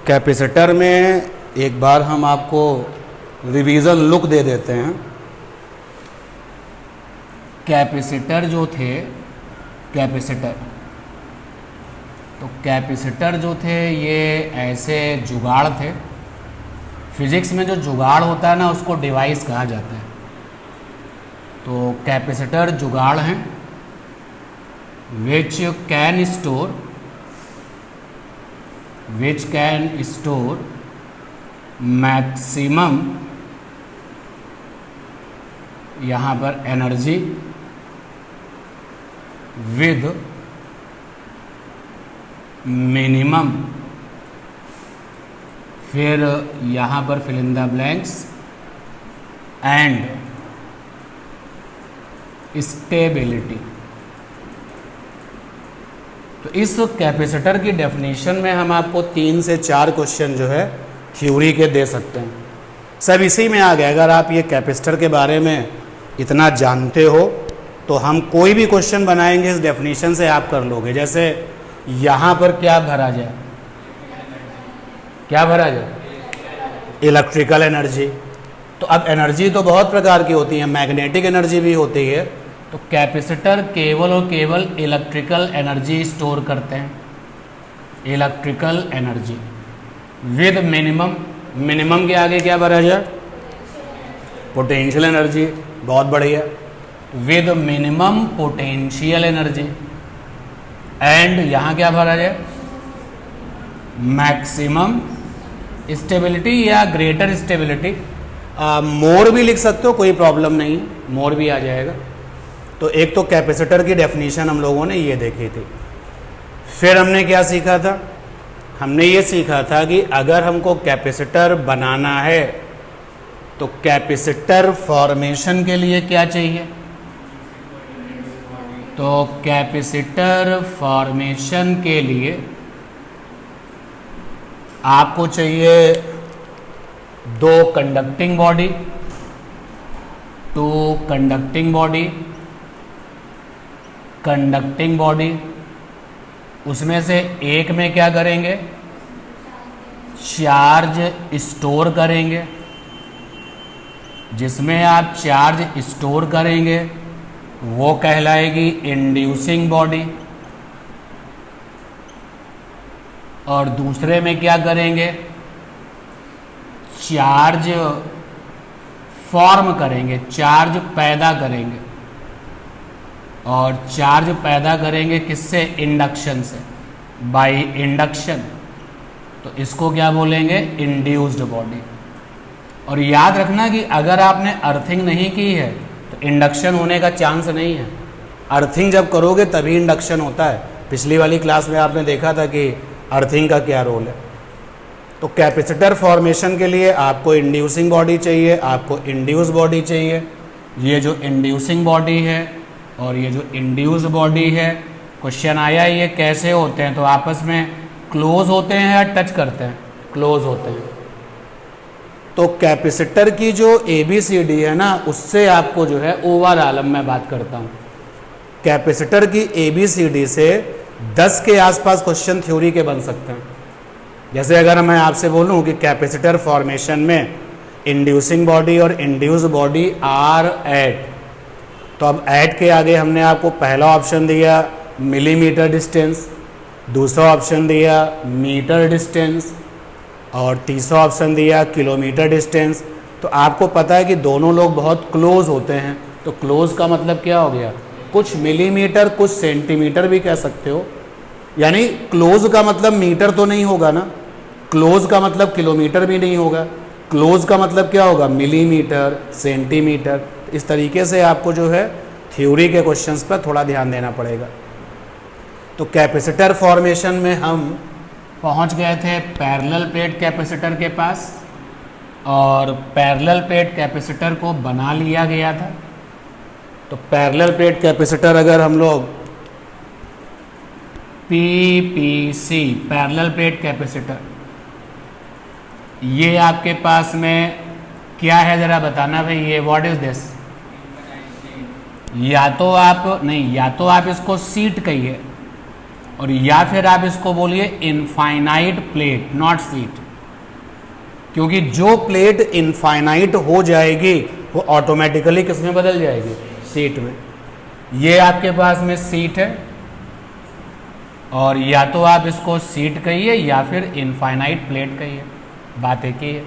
Capacitor में एक बार हम आपको रिवीजन लुक दे देते हैं। कैपेसिटर जो थे, कैपेसिटर जो थे ये ऐसे जुगाड़ थे। फिजिक्स में जो जुगाड़ होता है ना उसको डिवाइस कहा जाता है। तो कैपेसिटर जुगाड़ हैं which can store मैक्सिमम यहाँ पर एनर्जी विद मिनिमम, फिर यहाँ पर fill in the blanks and stability. तो इस कैपेसिटर की डेफिनेशन में हम आपको 3 से 4 क्वेश्चन जो है थ्योरी के दे सकते हैं। सब इसी में आ गया। अगर आप ये कैपेसिटर के बारे में इतना जानते हो तो हम कोई भी क्वेश्चन बनाएंगे इस डेफिनेशन से आप कर लोगे। जैसे यहाँ पर क्या भरा जाए, इलेक्ट्रिकल एनर्जी। तो अब एनर्जी तो बहुत प्रकार की होती है, मैग्नेटिक एनर्जी भी होती है। तो कैपेसिटर केवल और केवल इलेक्ट्रिकल एनर्जी स्टोर करते हैं, electrical energy with minimum. Minimum के आगे क्या भरा जाए, पोटेंशियल एनर्जी। बहुत बढ़िया, with minimum potential energy and यहाँ क्या भरा जाए, मैक्सिमम स्टेबिलिटी या ग्रेटर स्टेबिलिटी। मोर भी लिख सकते हो, कोई प्रॉब्लम नहीं, मोर भी आ जाएगा। तो एक तो कैपेसिटर की डेफिनेशन हम लोगों ने ये देखी थी। फिर हमने क्या सीखा था, हमने ये सीखा था कि अगर हमको कैपेसिटर बनाना है तो कैपेसिटर फॉर्मेशन के लिए क्या चाहिए। तो कैपेसिटर फॉर्मेशन के लिए आपको चाहिए 2 कंडक्टिंग बॉडी, 2 कंडक्टिंग बॉडी। उसमें से एक में क्या करेंगे, चार्ज स्टोर करेंगे। जिसमें आप चार्ज स्टोर करेंगे वो कहलाएगी इंड्यूसिंग बॉडी। और दूसरे में क्या करेंगे, चार्ज फॉर्म करेंगे, चार्ज पैदा करेंगे। और चार्ज पैदा करेंगे किससे, इंडक्शन से, बाय इंडक्शन। तो इसको क्या बोलेंगे, इंड्यूस्ड बॉडी। और याद रखना कि अगर आपने अर्थिंग नहीं की है तो इंडक्शन होने का चांस नहीं है। अर्थिंग जब करोगे तभी इंडक्शन होता है। पिछली वाली क्लास में आपने देखा था कि अर्थिंग का क्या रोल है। तो कैपेसिटर फॉर्मेशन के लिए आपको इंड्यूसिंग बॉडी चाहिए, आपको इंड्यूस बॉडी चाहिए। ये जो इंड्यूसिंग बॉडी है और ये जो इंड्यूस बॉडी है, क्वेश्चन आया ये कैसे होते हैं, तो आपस में क्लोज होते हैं या टच करते हैं, क्लोज होते हैं। तो कैपेसिटर की जो ABCD है ना, उससे आपको जो है ओवरऑल मैं बात करता हूँ। कैपेसिटर की ABCD से 10 के आसपास क्वेश्चन थ्योरी के बन सकते हैं। जैसे अगर मैं आपसे बोलूँ कि कैपेसिटर फॉर्मेशन में इंड्यूसिंग बॉडी और इंड्यूस बॉडी आर एट, तो अब एट के आगे हमने आपको पहला ऑप्शन दिया मिलीमीटर डिस्टेंस, दूसरा ऑप्शन दिया मीटर डिस्टेंस और तीसरा ऑप्शन दिया किलोमीटर डिस्टेंस। तो आपको पता है कि दोनों लोग बहुत क्लोज होते हैं। तो क्लोज का मतलब क्या हो गया, कुछ मिलीमीटर कुछ सेंटीमीटर भी कह सकते हो। यानी क्लोज का मतलब मीटर तो नहीं होगा ना, क्लोज का मतलब किलोमीटर भी नहीं होगा, क्लोज का मतलब क्या होगा, मिलीमीटर सेंटीमीटर। इस तरीके से आपको जो है थ्योरी के क्वेश्चंस पर थोड़ा ध्यान देना पड़ेगा। तो कैपेसिटर फॉर्मेशन में हम पहुंच गए थे पैरेलल प्लेट कैपेसिटर के पास, और पैरेलल प्लेट कैपेसिटर को बना लिया गया था। तो पैरेलल प्लेट कैपेसिटर अगर हम लोग PPC पैरेलल प्लेट कैपेसिटर, ये आपके पास में क्या है ज़रा बताना भाई, ये व्हाट इज दिस। या तो आप नहीं, या तो आप इसको सीट कहिए, और या फिर आप इसको बोलिए इनफाइनाइट प्लेट नॉट शीट, क्योंकि जो प्लेट इनफाइनाइट हो जाएगी वो ऑटोमेटिकली किस में बदल जाएगी, शीट में। ये आपके पास में शीट है, और या तो आप इसको शीट कहिए या फिर इनफाइनाइट प्लेट कहिए, बात एक ही है।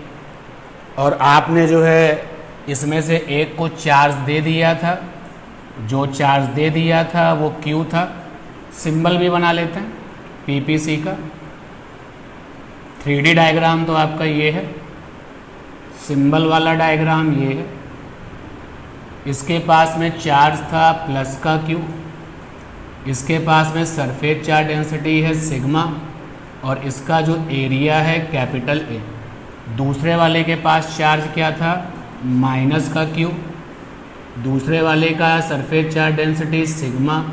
और आपने जो है इसमें से एक को चार्ज दे दिया था, जो चार्ज दे दिया था वो Q था, सिंबल भी बना लेते हैं पीपीसी का। 3D डायग्राम तो आपका ये है, सिंबल वाला डायग्राम ये है। इसके पास में चार्ज था प्लस का Q, इसके पास में सरफेस चार्ज डेंसिटी है सिग्मा, और इसका जो एरिया है कैपिटल ए। दूसरे वाले के पास चार्ज क्या था, माइनस का Q, दूसरे वाले का सरफेस चार्ज डेंसिटी सिग्मा,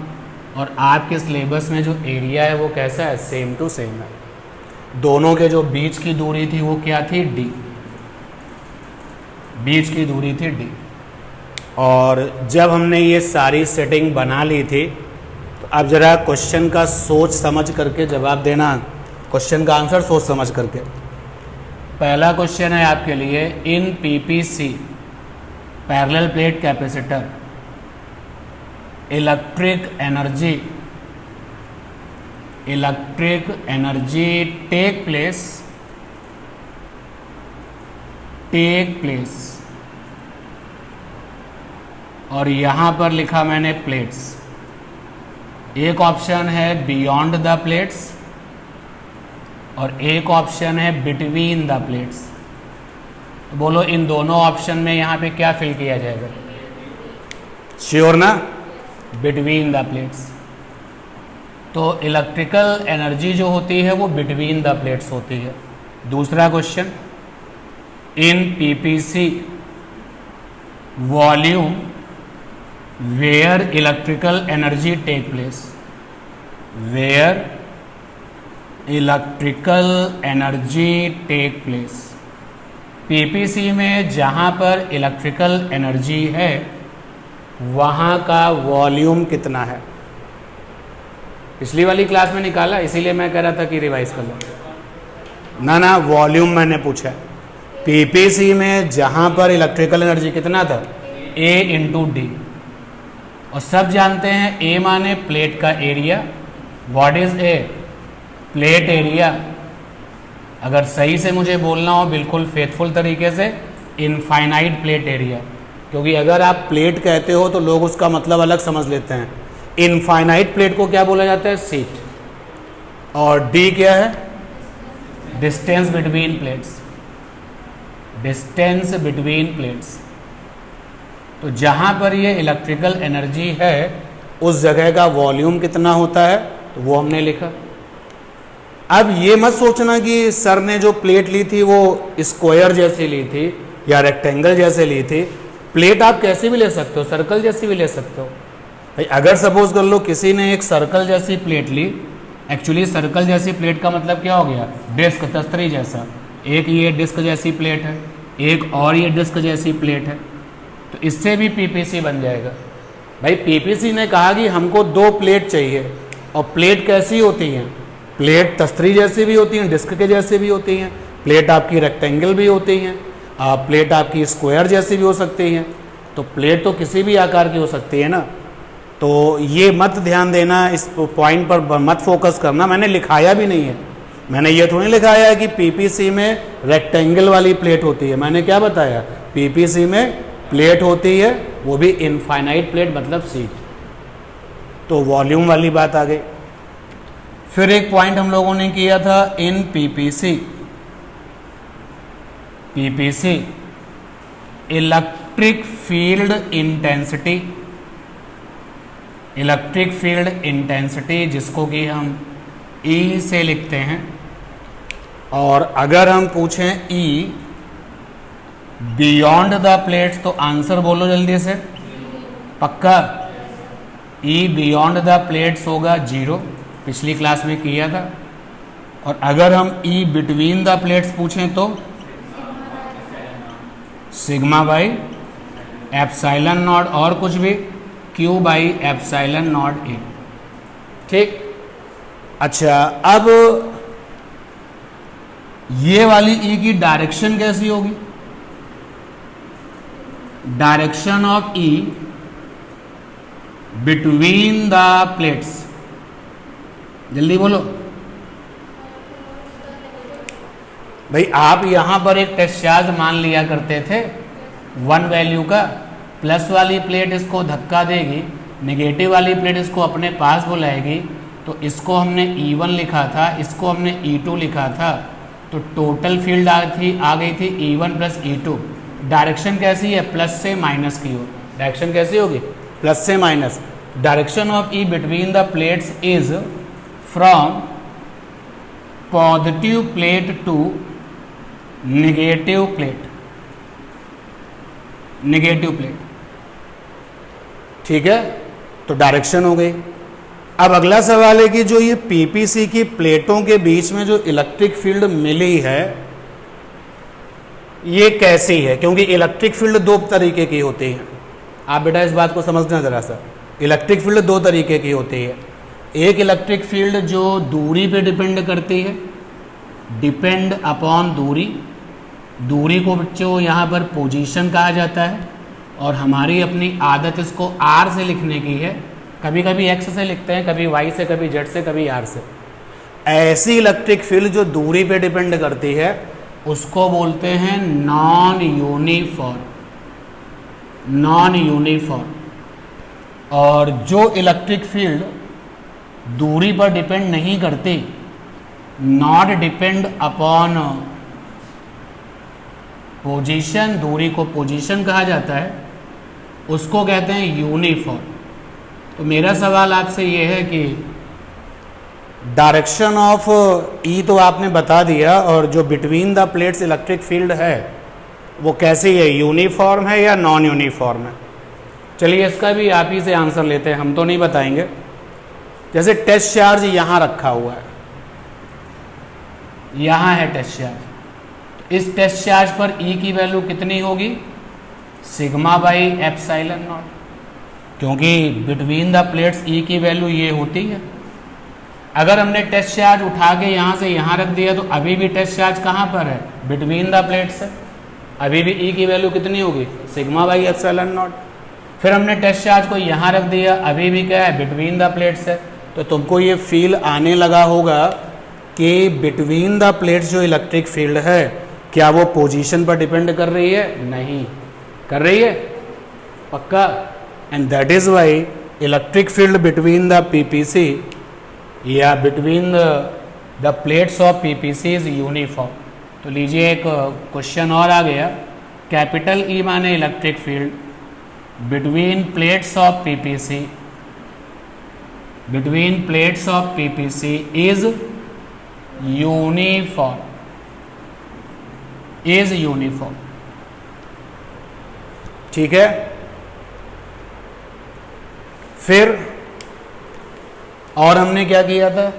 और आपके सिलेबस में जो एरिया है वो कैसा है, सेम टू सेम है। दोनों के जो बीच की दूरी थी वो क्या थी, d, बीच की दूरी थी d। और जब हमने ये सारी सेटिंग बना ली थी, तो अब जरा क्वेश्चन का सोच समझ करके जवाब देना, क्वेश्चन का आंसर सोच समझ करके। पहला क्वेश्चन है आपके लिए, in PPC parallel plate capacitor electric energy take place, और यहां पर लिखा मैंने प्लेट्स। एक ऑप्शन है बियॉन्ड द प्लेट्स और एक ऑप्शन है बिटवीन द प्लेट्स। तो बोलो इन दोनों ऑप्शन में यहाँ पे क्या फिल किया जाएगा, श्योर ना, बिटवीन द प्लेट्स। तो इलेक्ट्रिकल एनर्जी जो होती है वो बिटवीन द प्लेट्स होती है। दूसरा question, in PPC volume where electrical energy take place, where electrical energy take place. PPC में जहां पर इलेक्ट्रिकल एनर्जी है वहां का वॉल्यूम कितना है, पिछली वाली क्लास में निकाला, इसीलिए मैं कह रहा था कि रिवाइज कर लो। ना वॉल्यूम मैंने पूछा। पीपीसी में जहां पर इलेक्ट्रिकल एनर्जी कितना था, A इंटू डी, और सब जानते हैं A माने प्लेट का area. What is A, plate area. अगर सही से मुझे बोलना हो बिल्कुल फेथफुल तरीके से, इनफाइनाइट प्लेट एरिया, क्योंकि अगर आप प्लेट कहते हो तो लोग उसका मतलब अलग समझ लेते हैं। इनफाइनाइट प्लेट को क्या बोला जाता है, शीट। और डी क्या है, distance between plates, distance between plates. तो जहां पर ये इलेक्ट्रिकल एनर्जी है उस जगह का वॉल्यूम कितना होता है, तो वो हमने लिखा। अब ये मत सोचना कि सर ने जो प्लेट ली थी वो स्क्वायर जैसी ली थी या रेक्टेंगल जैसे ली थी। प्लेट आप कैसी भी ले सकते हो, सर्कल जैसी भी ले सकते हो। भाई अगर सपोज कर लो किसी ने एक सर्कल जैसी प्लेट ली, एक्चुअली सर्कल जैसी प्लेट का मतलब क्या हो गया, डिस्क, तस्तरी जैसा। एक ये डिस्क जैसी प्लेट है, एक और ये डिस्क जैसी प्लेट है, तो इससे भी पीपीसी बन जाएगा। भाई पीपीसी ने कहा कि हमको 2 प्लेट चाहिए, और प्लेट कैसी होती हैं, प्लेट तस्तरी जैसी भी होती हैं, डिस्क के जैसे भी होती हैं, प्लेट आपकी रेक्टेंगल भी होती हैं, प्लेट आपकी स्क्वायर जैसी भी हो सकती हैं। तो प्लेट तो किसी भी आकार की हो सकती है ना। तो ये मत ध्यान देना, इस पॉइंट पर मत फोकस करना। मैंने लिखाया भी नहीं है, मैंने ये थोड़ी लिखाया है कि पीपीसी में रेक्टेंगल वाली प्लेट होती है। मैंने क्या बताया, पीपीसी में प्लेट होती है, वो भी इनफाइनाइट प्लेट मतलब शीट। तो वॉल्यूम वाली बात आ गई। फिर एक पॉइंट हम लोगों ने किया था, in PPC electric field intensity, जिसको कि हम E से लिखते हैं। और अगर हम पूछें E बियॉन्ड द प्लेट्स, तो आंसर बोलो जल्दी से, पक्का। E बियॉन्ड द प्लेट्स होगा 0, पिछली क्लास में किया था। और अगर हम E बिटवीन द प्लेट्स पूछें तो सिग्मा बाई एप्सिलॉन नॉट, और कुछ भी Q by epsilon naught A। ठीक, अच्छा, अब ये वाली ई की डायरेक्शन कैसी होगी? Direction of E between the plates, जल्दी बोलो भाई। आप यहां पर एक टेस्ट चार्ज मान लिया करते थे 1 वैल्यू का, प्लस वाली प्लेट इसको धक्का देगी, नेगेटिव वाली प्लेट इसको अपने पास बुलाएगी, तो इसको हमने E1 लिखा था, इसको हमने E2 लिखा था, तो टोटल फील्ड आ गई थी E1 प्लस E2। डायरेक्शन कैसी है? प्लस से माइनस की ओर। डायरेक्शन कैसी होगी? प्लस से minus. Direction of E between the plates is from positive plate to negative plate, negative plate, ठीक है। तो डायरेक्शन हो गई। अब अगला सवाल है कि जो ये पीपीसी की प्लेटों के बीच में जो इलेक्ट्रिक फील्ड मिली है ये कैसी है? क्योंकि इलेक्ट्रिक फील्ड दो तरीके की होती है। आप बेटा इस बात को समझना जरा सा, इलेक्ट्रिक फील्ड दो तरीके की होती है। एक इलेक्ट्रिक फील्ड जो दूरी पे डिपेंड करती है, डिपेंड अपॉन दूरी, दूरी को बच्चों यहाँ पर पोजीशन कहा जाता है, और हमारी अपनी आदत इसको आर से लिखने की है। कभी कभी एक्स से लिखते हैं, कभी वाई से, कभी जेड से, कभी आर से। ऐसी इलेक्ट्रिक फील्ड जो दूरी पे डिपेंड करती है उसको बोलते हैं नॉन यूनिफॉर्म, नॉन यूनिफॉर्म। और जो इलेक्ट्रिक फील्ड दूरी पर डिपेंड नहीं करती, नॉट डिपेंड अपॉन पोजीशन, दूरी को पोजीशन कहा जाता है, उसको कहते हैं यूनिफॉर्म। तो मेरा सवाल आपसे ये है कि डायरेक्शन ऑफ ई तो आपने बता दिया, और जो between the plates electric field है वो कैसी है? यूनिफॉर्म है या नॉन यूनिफॉर्म है? चलिए इसका भी आप ही से आंसर लेते हैं, हम तो नहीं बताएंगे। जैसे टेस्ट चार्ज यहाँ रखा हुआ है, यहाँ है टेस्ट चार्ज, इस टेस्ट चार्ज पर ई की वैल्यू कितनी होगी? सिग्मा बाई एप्सिलॉन नॉट, क्योंकि बिटवीन द प्लेट्स ई की वैल्यू ये होती है। अगर हमने टेस्ट चार्ज उठा के यहाँ से यहाँ रख दिया तो अभी भी टेस्ट चार्ज कहाँ पर है? बिटवीन द प्लेट्स है, अभी भी ई की वैल्यू कितनी होगी? Sigma by epsilon not. फिर हमने टेस्ट चार्ज को यहाँ रख दिया, अभी भी क्या है? बिटवीन द प्लेट्स है। तो तुमको ये फील आने लगा होगा कि बिटवीन द प्लेट्स जो इलेक्ट्रिक फील्ड है क्या वो पोजीशन पर डिपेंड कर रही है? नहीं कर रही है, पक्का। And that is why electric field between the PPC या between the plates of PPC is uniform. तो लीजिए एक क्वेश्चन और आ गया। कैपिटल ई माने electric field between plates of PPC, between plates of PPC is uniform, is uniform, ठीक है। फिर और हमने क्या किया था?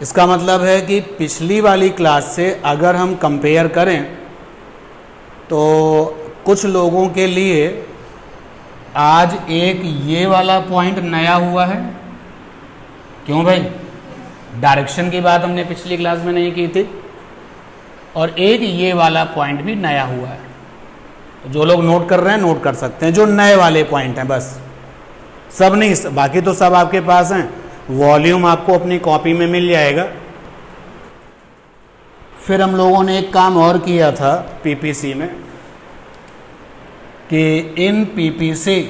इसका मतलब है कि पिछली वाली क्लास से अगर हम कंपेयर करें तो कुछ लोगों के लिए आज एक ये वाला पॉइंट नया हुआ है। क्यों भाई? डायरेक्शन की बात हमने पिछली क्लास में नहीं की थी, और एक ये वाला पॉइंट भी नया हुआ है। तो जो लोग नोट कर रहे हैं नोट कर सकते हैं, जो नए वाले पॉइंट हैं बस, सब नहीं, बाकी तो सब आपके पास हैं। वॉल्यूम आपको अपनी कॉपी में मिल जाएगा। फिर हम लोगों ने एक काम और किया था पीपीसी में कि in PPC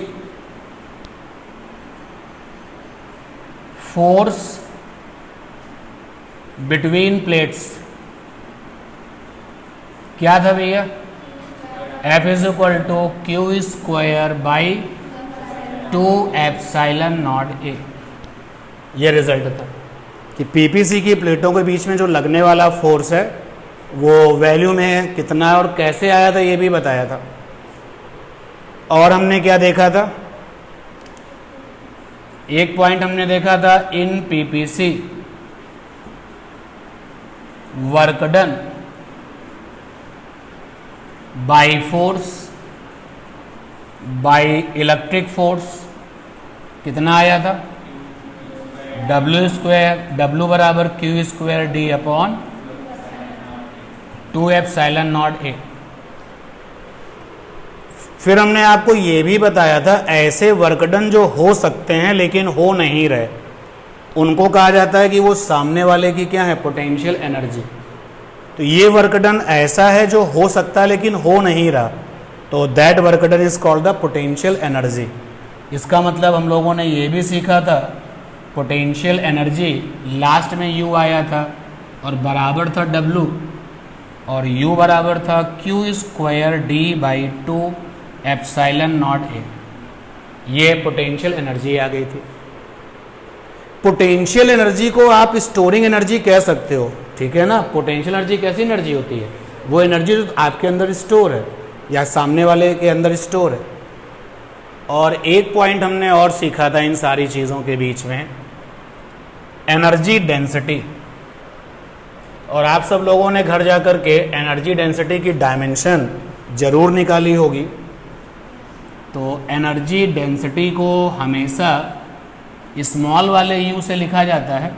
force between plates क्या था भैया? F is equal to Q square by 2 epsilon naught A. ये रिजल्ट था कि पीपीसी की प्लेटों के बीच में जो लगने वाला फोर्स है वो वैल्यू में कितना है और कैसे आया था ये भी बताया था। और हमने क्या देखा था? एक पॉइंट हमने देखा था in PPC work done by force by electric force कितना आया था? डब्ल्यू स्क्वायर, डब्ल्यू बराबर Q square D upon 2 epsilon naught A. फिर हमने आपको ये भी बताया था ऐसे वर्क डन जो हो सकते हैं लेकिन हो नहीं रहे, उनको कहा जाता है कि वो सामने वाले की क्या है, पोटेंशियल एनर्जी। तो ये वर्क डन ऐसा है जो हो सकता है लेकिन हो नहीं रहा, तो that work done is called the potential energy. इसका मतलब हम लोगों ने ये भी सीखा था, पोटेंशियल एनर्जी लास्ट में U आया था और बराबर था W, और U बराबर था Q square D by 2 epsilon naught A. ये पोटेंशियल एनर्जी आ गई थी। पोटेंशियल एनर्जी को आप स्टोरिंग एनर्जी कह सकते हो, ठीक है ना। पोटेंशियल एनर्जी कैसी एनर्जी होती है, वो एनर्जी जो आपके अंदर स्टोर है या सामने वाले के अंदर स्टोर है। और एक पॉइंट हमने और सीखा था इन सारी चीज़ों के बीच में, एनर्जी डेंसिटी। और आप सब लोगों ने घर जा कर के एनर्जी डेंसिटी की डायमेंशन जरूर निकाली होगी। तो एनर्जी डेंसिटी को हमेशा स्मॉल वाले u से लिखा जाता है।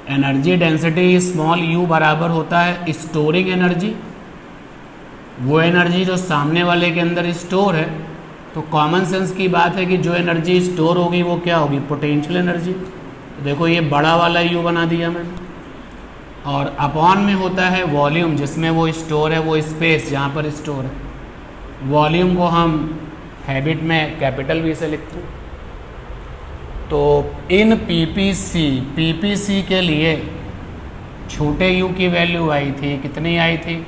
एनर्जी डेंसिटी स्मॉल u बराबर होता है स्टोरिंग एनर्जी, वो एनर्जी जो सामने वाले के अंदर स्टोर है। तो कॉमन सेंस की बात है कि जो एनर्जी स्टोर होगी वो क्या होगी, पोटेंशियल एनर्जी। तो देखो ये बड़ा वाला u बना दिया मैंने, और अपॉन में होता है वॉल्यूम जिसमें वो स्टोर है, वो स्पेस जहाँ पर स्टोर है। वॉल्यूम को हम हैबिट में कैपिटल V से लिखते हैं। तो इन पीपीसी के लिए छोटे u की वैल्यू आई थी, कितनी आई थी,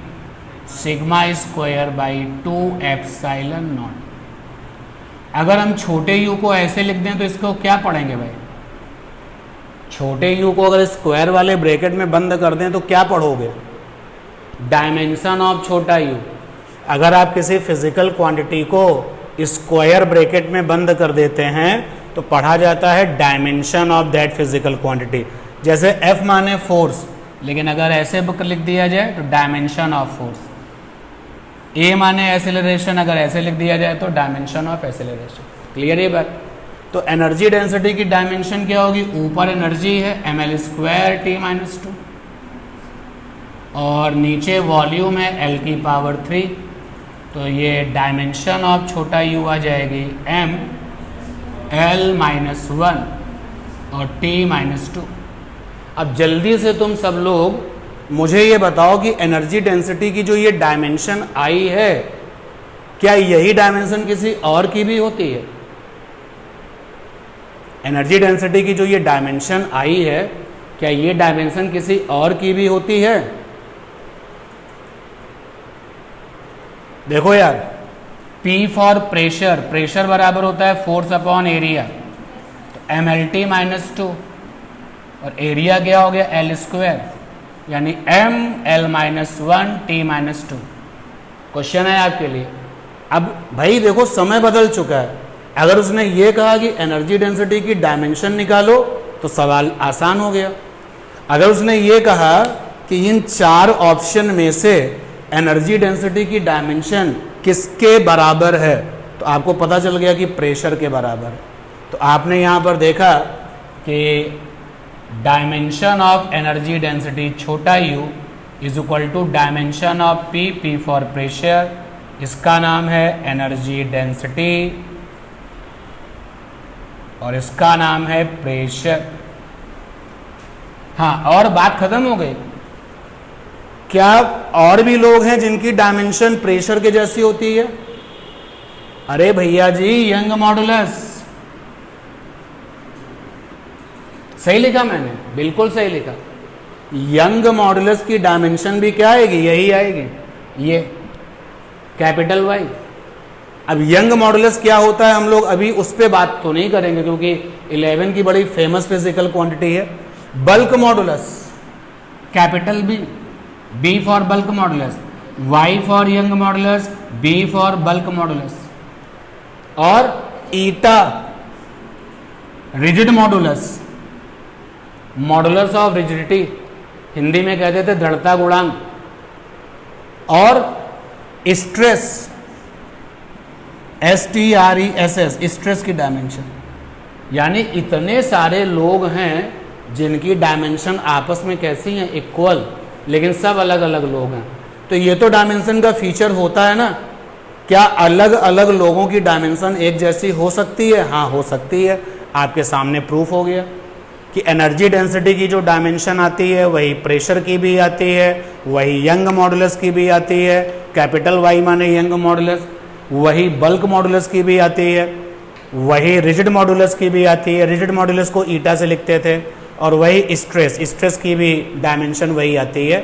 sigma square by 2 epsilon not. अगर हम छोटे u को ऐसे लिख दें तो इसको क्या पढ़ेंगे भाई, छोटे u को अगर स्क्वायर वाले ब्रैकेट में बंद कर दें तो क्या पढ़ोगे, डायमेंशन ऑफ छोटा u। अगर आप किसी फिजिकल क्वांटिटी को स्क्वायर ब्रैकेट में बंद कर देते हैं तो पढ़ा जाता है dimension of that physical quantity. जैसे F माने फोर्स, लेकिन अगर ऐसे बुक लिख दिया जाए तो डायमेंशन ऑफ फोर्स। A माने एक्सेलरेशन, अगर ऐसे लिख दिया जाए तो डायमेंशन ऑफ एक्सेलरेशन। क्लियर ये बात। तो एनर्जी डेंसिटी की डायमेंशन क्या होगी, ऊपर एनर्जी है ml स्क्वायर t माइनस 2 और नीचे वॉल्यूम है l की पावर 3। तो ये डायमेंशन ऑफ छोटा u आ जाएगी m l माइनस 1 और t माइनस 2। अब जल्दी से तुम सब लोग मुझे ये बताओ कि एनर्जी डेंसिटी की जो ये डायमेंशन आई है, क्या यही डायमेंशन किसी और की भी होती है? एनर्जी डेंसिटी की जो ये डायमेंशन आई है, क्या ये डायमेंशन किसी और की भी होती है? देखो यार, P फॉर प्रेशर, प्रेशर बराबर होता है फोर्स अपॉन एरिया, तो mLT माइनस 2, और एरिया क्या हो गया L स्क्वायर, यानी m L minus 1 T minus 2। Question है आपके लिए। अब भाई देखो समय बदल चुका है। अगर उसने ये कहा कि एनर्जी डेंसिटी की डायमेंशन निकालो तो सवाल आसान हो गया। अगर उसने ये कहा कि इन 4 ऑप्शन में से एनर्जी डेंसिटी की डायमेंशन किसके बराबर है, तो आपको पता चल गया कि प्रेशर के बराबर। तो आपने यहाँ पर देखा कि डायमेंशन ऑफ एनर्जी डेंसिटी छोटा u is equal to dimension of P for pressure, इसका नाम है एनर्जी डेंसिटी और इसका नाम है प्रेशर। हाँ, और बात खत्म हो गई। क्या और भी लोग हैं जिनकी डायमेंशन प्रेशर के जैसी होती है? अरे भैया जी, यंग मॉडुलस। सही लिखा मैंने, बिल्कुल सही लिखा। यंग मॉडुलस की डायमेंशन भी क्या आएगी, यही आएगी, ये कैपिटल Y। अब यंग मॉडुलस क्या होता है हम लोग अभी उस पर बात तो नहीं करेंगे, क्योंकि 11 की बड़ी फेमस फिजिकल क्वांटिटी है। Bulk modulus, capital B for bulk modulus, Y for Young modulus, B for bulk modulus, और eta rigid modulus, modulus of rigidity, Hindi में कहते थे दृढ़ता गुणांक, और स्ट्रेस STRESS, स्ट्रेस की डायमेंशन। यानी इतने सारे लोग हैं जिनकी डायमेंशन आपस में कैसी हैं, इक्वल, लेकिन सब अलग अलग लोग हैं। तो ये तो डायमेंशन का फीचर होता है ना। क्या अलग अलग लोगों की डायमेंशन एक जैसी हो सकती है? हाँ, हो सकती है। आपके सामने प्रूफ हो गया कि एनर्जी डेंसिटी की जो डायमेंशन आती है वही प्रेशर की भी आती है, वही यंग मॉडुलस की भी आती है, कैपिटल वाई माने यंग मॉडुलस, वही बल्क मॉडुलस की भी आती है, वही रिजिड मॉडुलस की भी आती है, रिजिड मॉडुलस को ईटा से लिखते थे, और वही स्ट्रेस की भी डायमेंशन वही आती है।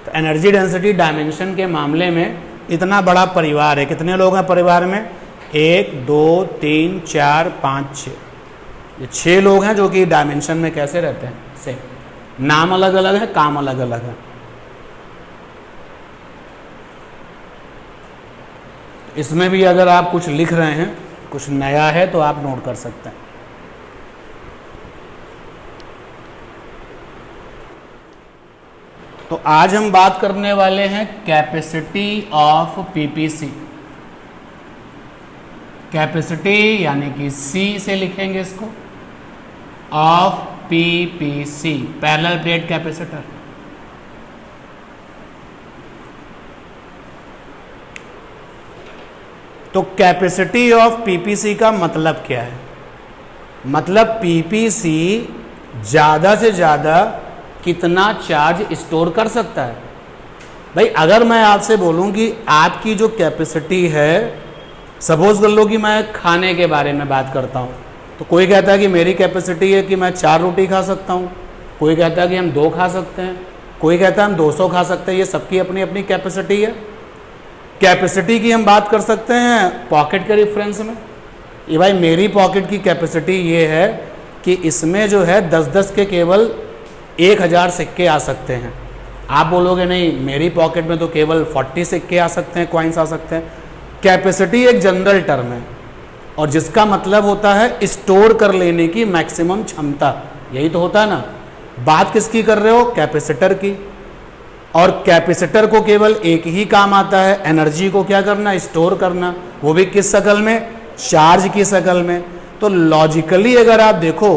तो एनर्जी डेंसिटी डायमेंशन के मामले में इतना बड़ा परिवार है। कितने लोग हैं परिवार में? 1 2 3 4 5 6, ये 6 लोग हैं जो कि डायमेंशन में कैसे रहते हैं, सेम। नाम अलग अलग है, काम अलग अलग है। इसमें भी अगर आप कुछ लिख रहे हैं, कुछ नया है, तो आप नोट कर सकते हैं। तो आज हम बात करने वाले हैं कैपेसिटी ऑफ पीपीसी। कैपेसिटी यानी कि सी से लिखेंगे इसको, of PPC, parallel plate capacitor. तो कैपेसिटी ऑफ पीपीसी का मतलब क्या है? मतलब पीपीसी ज़्यादा से ज़्यादा कितना चार्ज स्टोर कर सकता है। भाई अगर मैं आपसे बोलूं कि आपकी जो कैपेसिटी है, सपोज कर लो कि मैं खाने के बारे में बात करता हूं, तो कोई कहता है कि मेरी कैपेसिटी है कि मैं 4 रोटी खा सकता हूं, कोई कहता है कि हम 2 खा सकते हैं, कोई कहता है हम 200 खा सकते हैं। ये सबकी अपनी अपनी कैपेसिटी है। कैपेसिटी की हम बात कर सकते हैं पॉकेट के रेफरेंस में। ये भाई मेरी पॉकेट की कैपेसिटी ये है कि इसमें जो है 10-10 के केवल 1000 सिक्के आ सकते हैं। आप बोलोगे नहीं, मेरी पॉकेट में तो केवल 40 सिक्के आ सकते हैं, कॉइन्स आ सकते हैं। कैपेसिटी एक जनरल टर्म है और जिसका मतलब होता है स्टोर कर लेने की मैक्सिमम क्षमता। यही तो होता है ना। बात किसकी कर रहे हो? कैपेसिटर की। और कैपेसिटर को केवल एक ही काम आता है, एनर्जी को क्या करना? स्टोर करना। वो भी किस शक्ल में? चार्ज की शक्ल में। तो लॉजिकली अगर आप देखो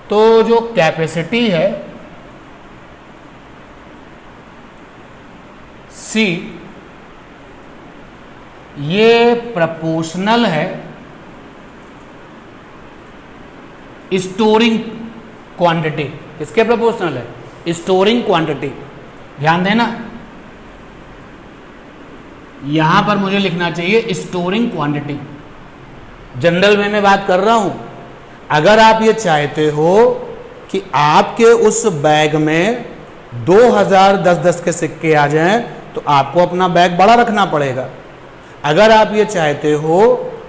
तो जो कैपेसिटी है C, ये प्रोपोर्शनल है स्टोरिंग क्वांटिटी। किसके प्रोपोर्शनल है? Storing quantity. ध्यान देना, यहां पर मुझे लिखना चाहिए स्टोरिंग क्वांटिटी। जनरल वे में बात कर रहा हूं। अगर आप ये चाहते हो कि आपके उस बैग में 2000 10-10 के सिक्के आ जाएं, तो आपको अपना बैग बड़ा रखना पड़ेगा। अगर आप ये चाहते हो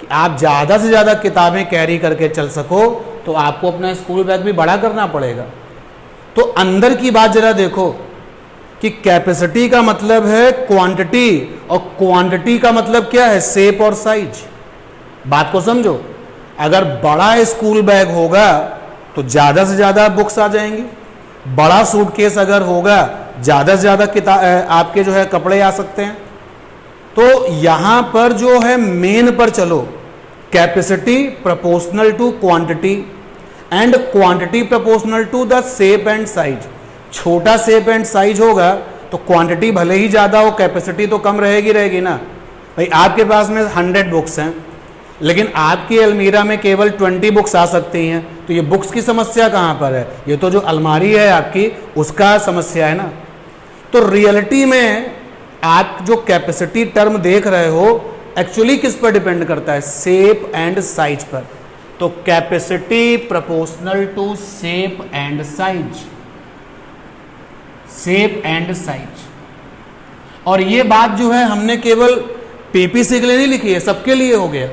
कि आप ज़्यादा से ज़्यादा किताबें कैरी करके चल सको, तो आपको अपना स्कूल बैग भी बड़ा करना पड़ेगा। तो अंदर की बात जरा देखो कि कैपेसिटी का मतलब है क्वांटिटी, और क्वांटिटी का मतलब क्या है? शेप और साइज। बात को समझो। अगर बड़ा स्कूल बैग होगा तो ज़्यादा से ज़्यादा बुक्स आ जाएंगी। बड़ा सूटकेस अगर होगा, ज़्यादा से ज़्यादा आपके जो है कपड़े आ सकते हैं। तो यहां पर जो है मेन पर चलो, capacity proportional to quantity and quantity proportional to the shape and size. छोटा शेप एंड साइज होगा तो क्वांटिटी भले ही ज़्यादा हो, कैपेसिटी तो कम रहेगी ना। भाई आपके पास में 100 बुक्स हैं, लेकिन आपकी अलमीरा में केवल 20 बुक्स आ सकती हैं। तो ये बुक्स की समस्या कहाँ पर है? ये तो जो अलमारी है आपकी, उसका समस्या है ना। तो रियलिटी में आप जो कैपेसिटी टर्म देख रहे हो, एक्चुअली किस पर डिपेंड करता है? शेप एंड साइज पर। तो capacity proportional to shape and size. Shape and size. और ये बात जो है हमने केवल पीपीसी के लिए नहीं लिखी है, सबके लिए हो गया।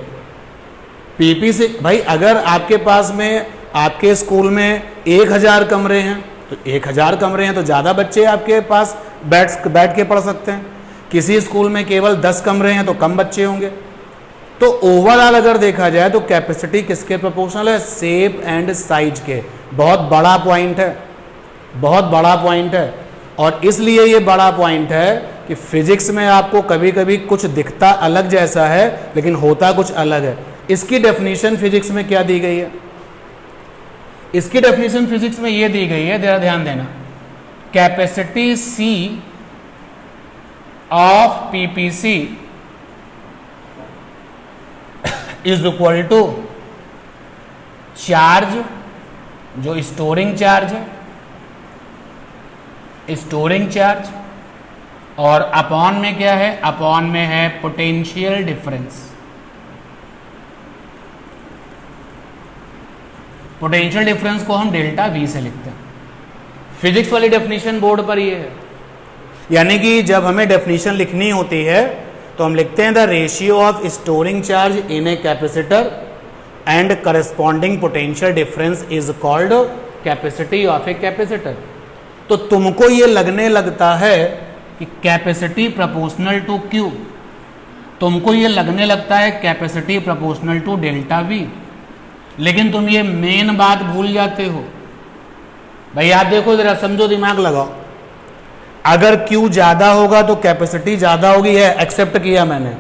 पीपीसी भाई अगर आपके पास में आपके स्कूल में 1000 कमरे हैं, तो 1000 कमरे हैं तो ज़्यादा बच्चे आपके पास बैठ के पढ़ सकते हैं। किसी स्कूल में केवल 10 कमरे हैं तो कम बच्चे होंगे। तो ओवरऑल अगर देखा जाए तो कैपेसिटी किसके प्रोपोर्शनल है? शेप एंड साइज के। बहुत बड़ा पॉइंट है, बहुत बड़ा पॉइंट है। और इसलिए ये बड़ा पॉइंट है कि फिजिक्स में आपको कभी कभी कुछ दिखता अलग जैसा है, लेकिन होता कुछ अलग है। इसकी डेफिनेशन फिजिक्स में क्या दी गई है? इसकी डेफिनेशन फिजिक्स में ये दी गई है, जरा ध्यान देना, capacity C of PPC is equal to charge, जो स्टोरिंग चार्ज है, स्टोरिंग चार्ज, और अपॉन में क्या है? अपॉन में है पोटेंशियल डिफरेंस। पोटेंशियल डिफरेंस को हम डेल्टा वी से लिखते हैं। फिजिक्स वाली डेफिनेशन बोर्ड पर ये है, यानी कि जब हमें डेफिनेशन लिखनी होती है तो हम लिखते हैं the ratio of storing charge in a capacitor and corresponding potential difference is called capacity of a capacitor. तो तुमको ये लगने लगता है कि कैपेसिटी प्रोपोर्शनल टू क्यू, तुमको ये लगने लगता है capacity proportional to delta V, लेकिन तुम ये मेन बात भूल जाते हो। भाई आप देखो जरा, समझो, दिमाग लगाओ, अगर Q ज्यादा होगा तो कैपेसिटी ज्यादा होगी, है एक्सेप्ट किया मैंने।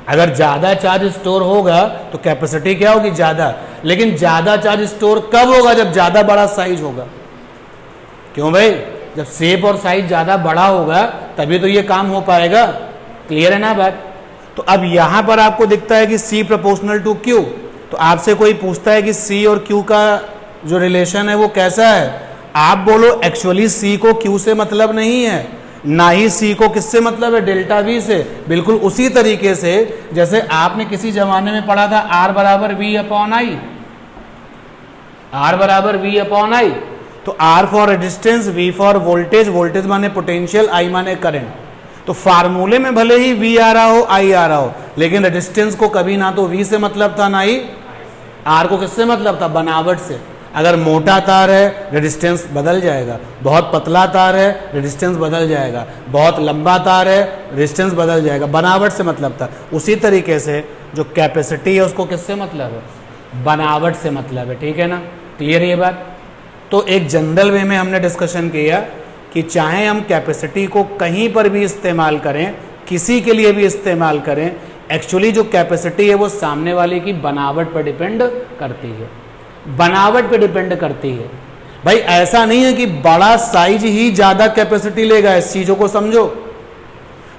अगर ज्यादा चार्ज स्टोर होगा तो कैपेसिटी क्या होगी? ज्यादा। लेकिन ज्यादा चार्ज स्टोर कब होगा? जब ज्यादा बड़ा साइज होगा। क्यों भाई? जब शेप और साइज ज्यादा बड़ा होगा तभी तो ये काम हो पाएगा। क्लियर है ना बात? तो अब यहां पर आपको दिखता है कि C प्रोपोर्शनल टू Q, तो आपसे कोई पूछता है कि C और Q का जो रिलेशन है वो कैसा है? आप बोलो एक्चुअली C को Q से मतलब नहीं है, ना ही C को किससे मतलब है? डेल्टा V से। बिल्कुल उसी तरीके से जैसे आपने किसी जमाने में पढ़ा था R बराबर V अपॉन आई, R बराबर V अपॉन आई। तो R for resistance, V for voltage, voltage माने पोटेंशियल, I माने करंट। तो फार्मूले में भले ही V आ रहा हो, I आ रहा हो, लेकिन रेजिस्टेंस को कभी ना तो V से मतलब था ना ही R को किससे मतलब था? बनावट से। अगर मोटा तार है रेजिस्टेंस बदल जाएगा, बहुत पतला तार है रेजिस्टेंस बदल जाएगा, बहुत लंबा तार है रेजिस्टेंस बदल जाएगा, बनावट से मतलब था। उसी तरीके से जो कैपेसिटी है उसको किससे मतलब है? बनावट से मतलब है। ठीक है ना? क्लियर ये बात? तो एक जनरल वे में हमने डिस्कशन किया कि चाहे हम कैपेसिटी को कहीं पर भी इस्तेमाल करें, किसी के लिए भी इस्तेमाल करें, एक्चुअली जो कैपेसिटी है वो सामने वाले की बनावट पर डिपेंड करती है, बनावट पे डिपेंड करती है। भाई ऐसा नहीं है कि बड़ा साइज ही ज्यादा कैपेसिटी लेगा, इस चीजों को समझो।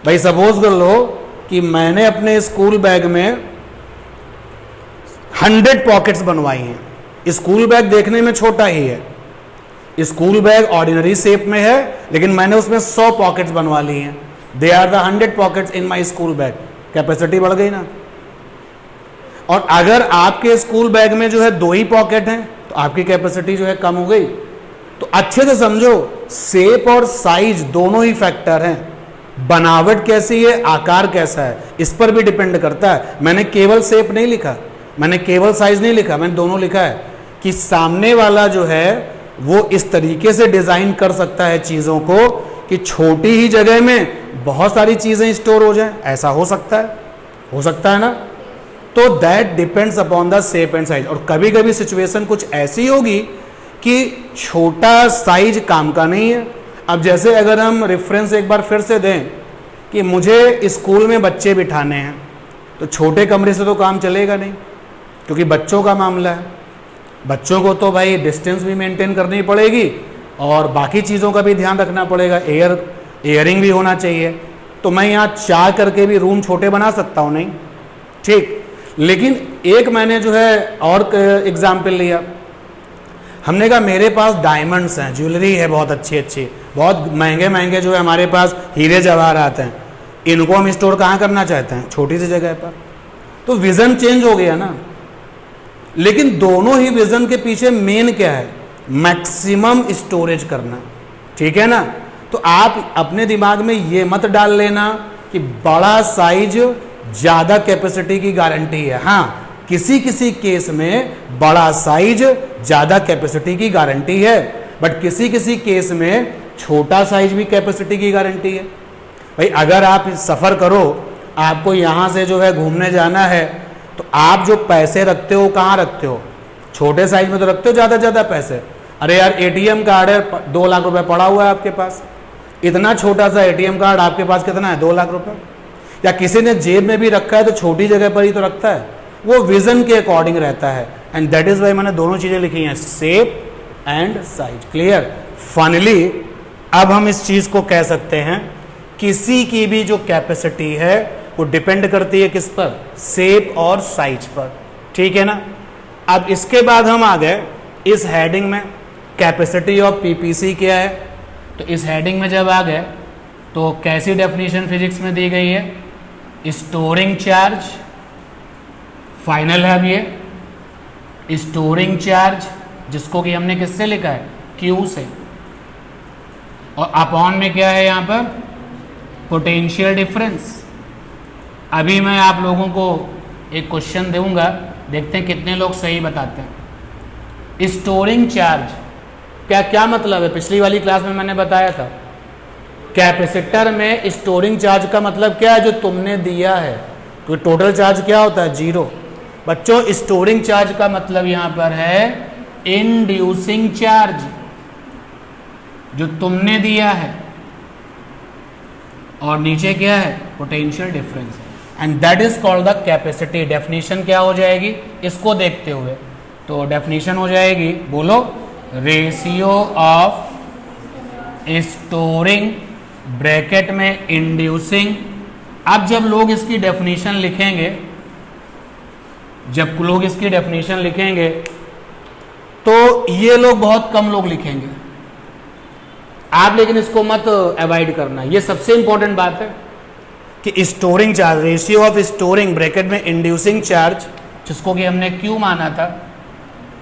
भाई सपोज कर लो कि मैंने अपने स्कूल बैग में 100 पॉकेट्स बनवाई हैं। स्कूल बैग देखने में छोटा ही है, स्कूल बैग ऑर्डिनरी शेप में है, लेकिन मैंने उसमें 100 पॉकेट्स बनवा ली हैं। They are the 100 pockets in my school bag. Capacity बढ़ गई ना? और अगर आपके स्कूल बैग में जो है 2 ही पॉकेट हैं तो आपकी कैपेसिटी जो है कम हो गई। तो अच्छे से समझो, शेप और साइज दोनों ही फैक्टर हैं। बनावट कैसी है, आकार कैसा है, इस पर भी डिपेंड करता है। मैंने केवल शेप नहीं लिखा, मैंने केवल साइज नहीं लिखा, मैंने दोनों लिखा है कि सामने वाला जो है वो इस तरीके से डिजाइन कर सकता है चीजों को कि छोटी ही जगह में बहुत सारी चीजें स्टोर हो जाएं। ऐसा हो सकता है ना? तो that depends upon the shape and size. और कभी कभी सिचुएशन कुछ ऐसी होगी कि छोटा साइज काम का नहीं है। अब जैसे अगर हम रेफरेंस एक बार फिर से दें कि मुझे स्कूल में बच्चे बिठाने हैं, तो छोटे कमरे से तो काम चलेगा नहीं, क्योंकि बच्चों का मामला है। बच्चों को तो भाई डिस्टेंस भी मेंटेन करनी पड़ेगी और बाकी चीज़ों का भी ध्यान रखना पड़ेगा, एयरिंग भी होना चाहिए। तो मैं यहाँ चाह करके भी रूम छोटे बना सकता हूँ नहीं, ठीक। लेकिन एक मैंने जो है और एग्जाम्पल लिया, हमने कहा मेरे पास डायमंड्स हैं, ज्वेलरी है बहुत अच्छी अच्छी, बहुत महंगे महंगे जो है हमारे पास हीरे जवाहरात हैं, इनको हम स्टोर कहाँ करना चाहते हैं? छोटी सी जगह पर। तो विजन चेंज हो गया ना। लेकिन दोनों ही विजन के पीछे मेन क्या है? मैक्सिमम स्टोरेज करना, ठीक है ना। तो आप अपने दिमाग में ये मत डाल लेना कि बड़ा साइज ज्यादा कैपेसिटी की गारंटी है। हाँ, किसी किसी केस में बड़ा साइज ज्यादा कैपेसिटी की गारंटी है, बट किसी किसी केस में छोटा साइज भी कैपेसिटी की गारंटी है। भाई अगर आप सफर करो, आपको यहाँ से जो है घूमने जाना है, तो आप जो पैसे रखते हो कहाँ रखते हो? छोटे साइज में तो रखते हो ज़्यादा पैसे। अरे यार एटीएम कार्ड है, 2 लाख रुपए पड़ा हुआ है आपके पास, इतना छोटा सा एटीएम कार्ड आपके पास कितना है? 2 लाख रुपए। या किसी ने जेब में भी रखा है तो छोटी जगह पर ही तो रखता है। वो विजन के अकॉर्डिंग रहता है, एंड दैट इज वाई मैंने दोनों चीजें लिखी हैं, shape and size. Clear. Finally अब हम इस चीज को कह सकते हैं, किसी की भी जो कैपेसिटी है वो डिपेंड करती है किस पर, शेप और साइज पर। ठीक है ना। अब इसके बाद हम आ गए इस हेडिंग में, कैपेसिटी ऑफ पीपीसी क्या है। तो इस हेडिंग में जब आ गए तो कैसी डेफिनेशन फिजिक्स में दी गई है, स्टोरिंग चार्ज, फाइनल है अब ये स्टोरिंग चार्ज, जिसको कि हमने किससे लिखा है, क्यू से, और अपॉन में क्या है यहाँ पर, पोटेंशियल डिफरेंस। अभी मैं आप लोगों को एक क्वेश्चन दूंगा, देखते हैं कितने लोग सही बताते हैं। स्टोरिंग चार्ज क्या क्या मतलब है, पिछली वाली क्लास में मैंने बताया था, कैपेसिटर में स्टोरिंग चार्ज का मतलब क्या है, जो तुमने दिया है, तो टोटल चार्ज क्या होता है, 0। बच्चों स्टोरिंग चार्ज का मतलब यहां पर है इंड्यूसिंग चार्ज, जो तुमने दिया है, और नीचे क्या है, potential difference, and that is called the capacity. Definition क्या हो जाएगी इसको देखते हुए, तो डेफिनेशन हो जाएगी, बोलो, रेशियो ऑफ स्टोरिंग ब्रैकेट में इंड्यूसिंग। अब जब लोग इसकी डेफिनेशन लिखेंगे, तो ये लोग बहुत कम लोग लिखेंगे, आप लेकिन इसको मत अवॉइड करना, ये सबसे इंपॉर्टेंट बात है कि storing charge, ratio of storing bracket में इंड्यूसिंग चार्ज, जिसको कि हमने क्यू माना था,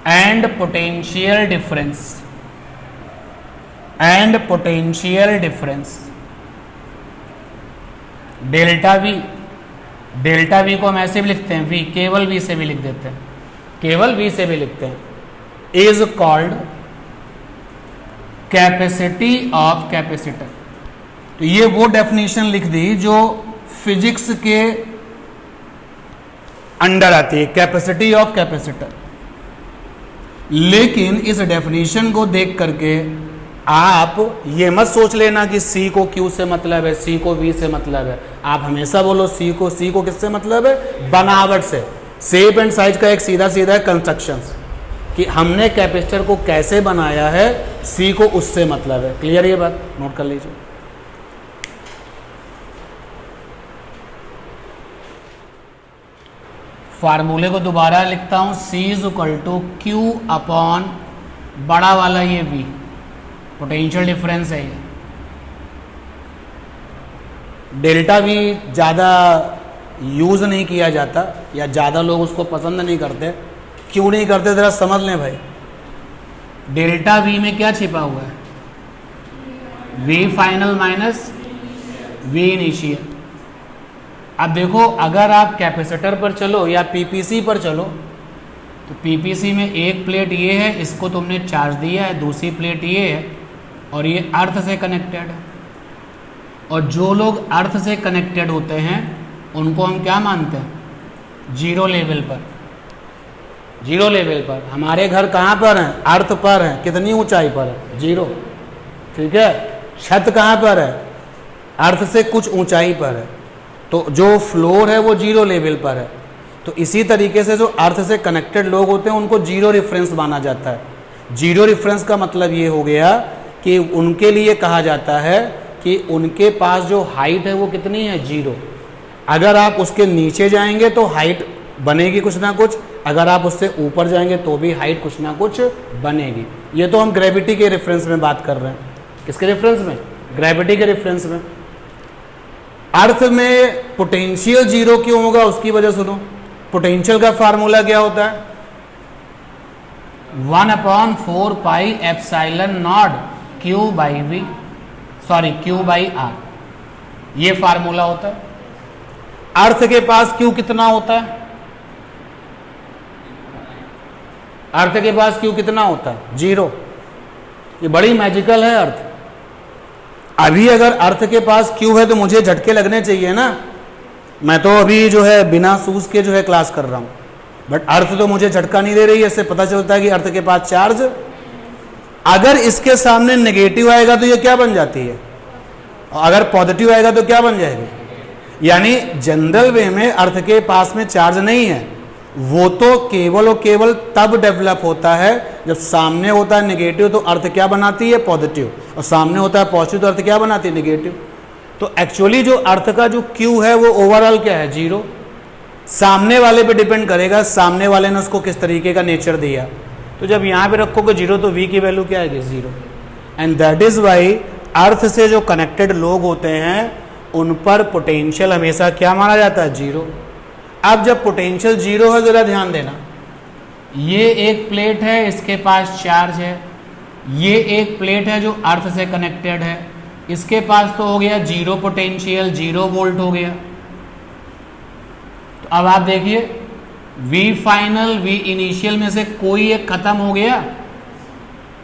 and potential difference delta we को हम ऐसे भी लिखते हैं, वी केवल वी से भी लिख देते हैं, is called capacity of capacitor. तो ये वो डेफिनेशन लिख दी जो फिजिक्स के अंडर आती है, कैपेसिटी ऑफ कैपेसिटर। लेकिन इस डेफिनेशन को देख करके आप ये मत सोच लेना कि सी को क्यू से मतलब है, सी को वी से मतलब है। आप हमेशा बोलो सी को किससे मतलब है, बनावट से। शेप एंड साइज का एक सीधा सीधा कंस्ट्रक्शन, कि हमने कैपेसिटर को कैसे बनाया है, सी को उससे मतलब है। क्लियर ये बात, नोट कर लीजिए। फार्मूले को दोबारा लिखता हूं, C is equal to Q upon बड़ा वाला ये V, पोटेंशियल डिफरेंस है ये। डेल्टा V ज़्यादा यूज़ नहीं किया जाता, या ज़्यादा लोग उसको पसंद नहीं करते। क्यों नहीं करते, ज़रा समझ लें भाई। डेल्टा V में क्या छिपा हुआ है, V final minus V initial. अब देखो, अगर आप कैपेसिटर पर चलो या पीपीसी पर चलो, तो पीपीसी में एक प्लेट ये है, इसको तुमने चार्ज दिया है, दूसरी प्लेट ये है, और ये अर्थ से कनेक्टेड है। और जो लोग अर्थ से कनेक्टेड होते हैं उनको हम क्या मानते हैं, जीरो लेवल पर। हमारे घर कहाँ पर हैं, अर्थ पर हैं। कितनी ऊंचाई पर है, 0। ठीक है। छत कहाँ पर है, अर्थ से कुछ ऊंचाई पर है, तो जो फ्लोर है वो 0 लेवल पर है। तो इसी तरीके से जो अर्थ से कनेक्टेड लोग होते हैं उनको जीरो रेफरेंस माना जाता है। जीरो रेफरेंस का मतलब ये हो गया कि उनके लिए कहा जाता है कि उनके पास जो हाइट है वो कितनी है, 0। अगर आप उसके नीचे जाएंगे तो हाइट बनेगी कुछ ना कुछ, अगर आप उससे ऊपर जाएंगे तो भी हाइट कुछ ना कुछ बनेगी। ये तो हम ग्रेविटी के रेफरेंस में बात कर रहे हैं। किसके रेफरेंस में, ग्रेविटी के रेफरेंस में। अर्थ में पोटेंशियल 0 क्यों होगा, उसकी वजह सुनो। पोटेंशियल का फार्मूला क्या होता है, 1/4 pi epsilon naught Q by R, ये फार्मूला होता है। अर्थ के पास Q कितना होता है, अर्थ के पास Q कितना होता है, 0। ये बड़ी मैजिकल है अर्थ। अभी अगर अर्थ के पास Q है तो मुझे झटके लगने चाहिए ना। मैं तो अभी जो है बिना सूज के जो है क्लास कर रहा हूं, बट अर्थ तो मुझे झटका नहीं दे रही है। इससे पता चलता है कि अर्थ के पास चार्ज, अगर इसके सामने नेगेटिव आएगा तो ये क्या बन जाती है, अगर पॉजिटिव आएगा तो क्या बन जाएगी। यानी जनरल वे में अर्थ के पास में चार्ज नहीं है, वो तो केवल और केवल तब डेवलप होता है जब सामने होता है नेगेटिव तो अर्थ क्या बनाती है, पॉजिटिव, और सामने होता है पॉजिटिव तो अर्थ क्या बनाती है, नेगेटिव। तो एक्चुअली जो अर्थ का जो क्यू है वो ओवरऑल क्या है, 0। सामने वाले पे डिपेंड करेगा, सामने वाले ने उसको किस तरीके का नेचर दिया। तो जब यहाँ पे रखोगे 0 तो v की वैल्यू क्या आएगी, 0। एंड दैट इज वाई अर्थ से जो कनेक्टेड लोग होते हैं उन पर पोटेंशियल हमेशा क्या माना जाता है, 0। अब जब पोटेंशियल 0 है, जरा ध्यान देना, ये एक प्लेट है, इसके पास चार्ज है, ये एक प्लेट है जो अर्थ से कनेक्टेड है, इसके पास तो हो गया 0 पोटेंशियल, 0 वोल्ट हो गया। तो अब आप देखिए V फाइनल V इनिशियल में से कोई एक खत्म हो गया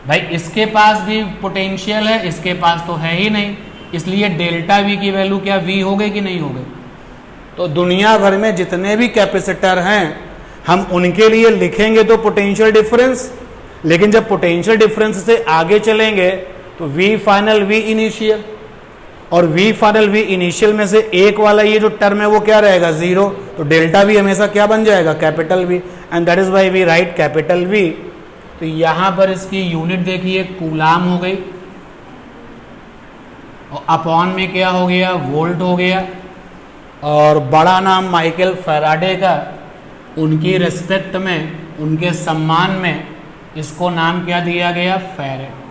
भाई, इसके पास भी पोटेंशियल है, इसके पास तो है ही नहीं, इसलिए डेल्टा V की वैल्यू क्या V हो गई कि नहीं हो गई। तो दुनिया भर में जितने भी कैपेसिटर हैं हम उनके लिए लिखेंगे तो पोटेंशियल डिफरेंस, लेकिन जब पोटेंशियल डिफरेंस से आगे चलेंगे तो V फाइनल V इनिशियल, और V फाइनल V इनिशियल में से एक वाला ये जो टर्म है वो क्या रहेगा, 0। तो डेल्टा V हमेशा क्या बन जाएगा, capital V, and that is why we write capital V। तो यहां पर इसकी यूनिट देखिए कूलाम हो गई, और अपॉन में क्या हो गया, वोल्ट हो गया, और बड़ा नाम माइकल फैराडे का, उनकी रिस्पेक्ट में, उनके सम्मान में इसको नाम क्या दिया गया, फैरेड।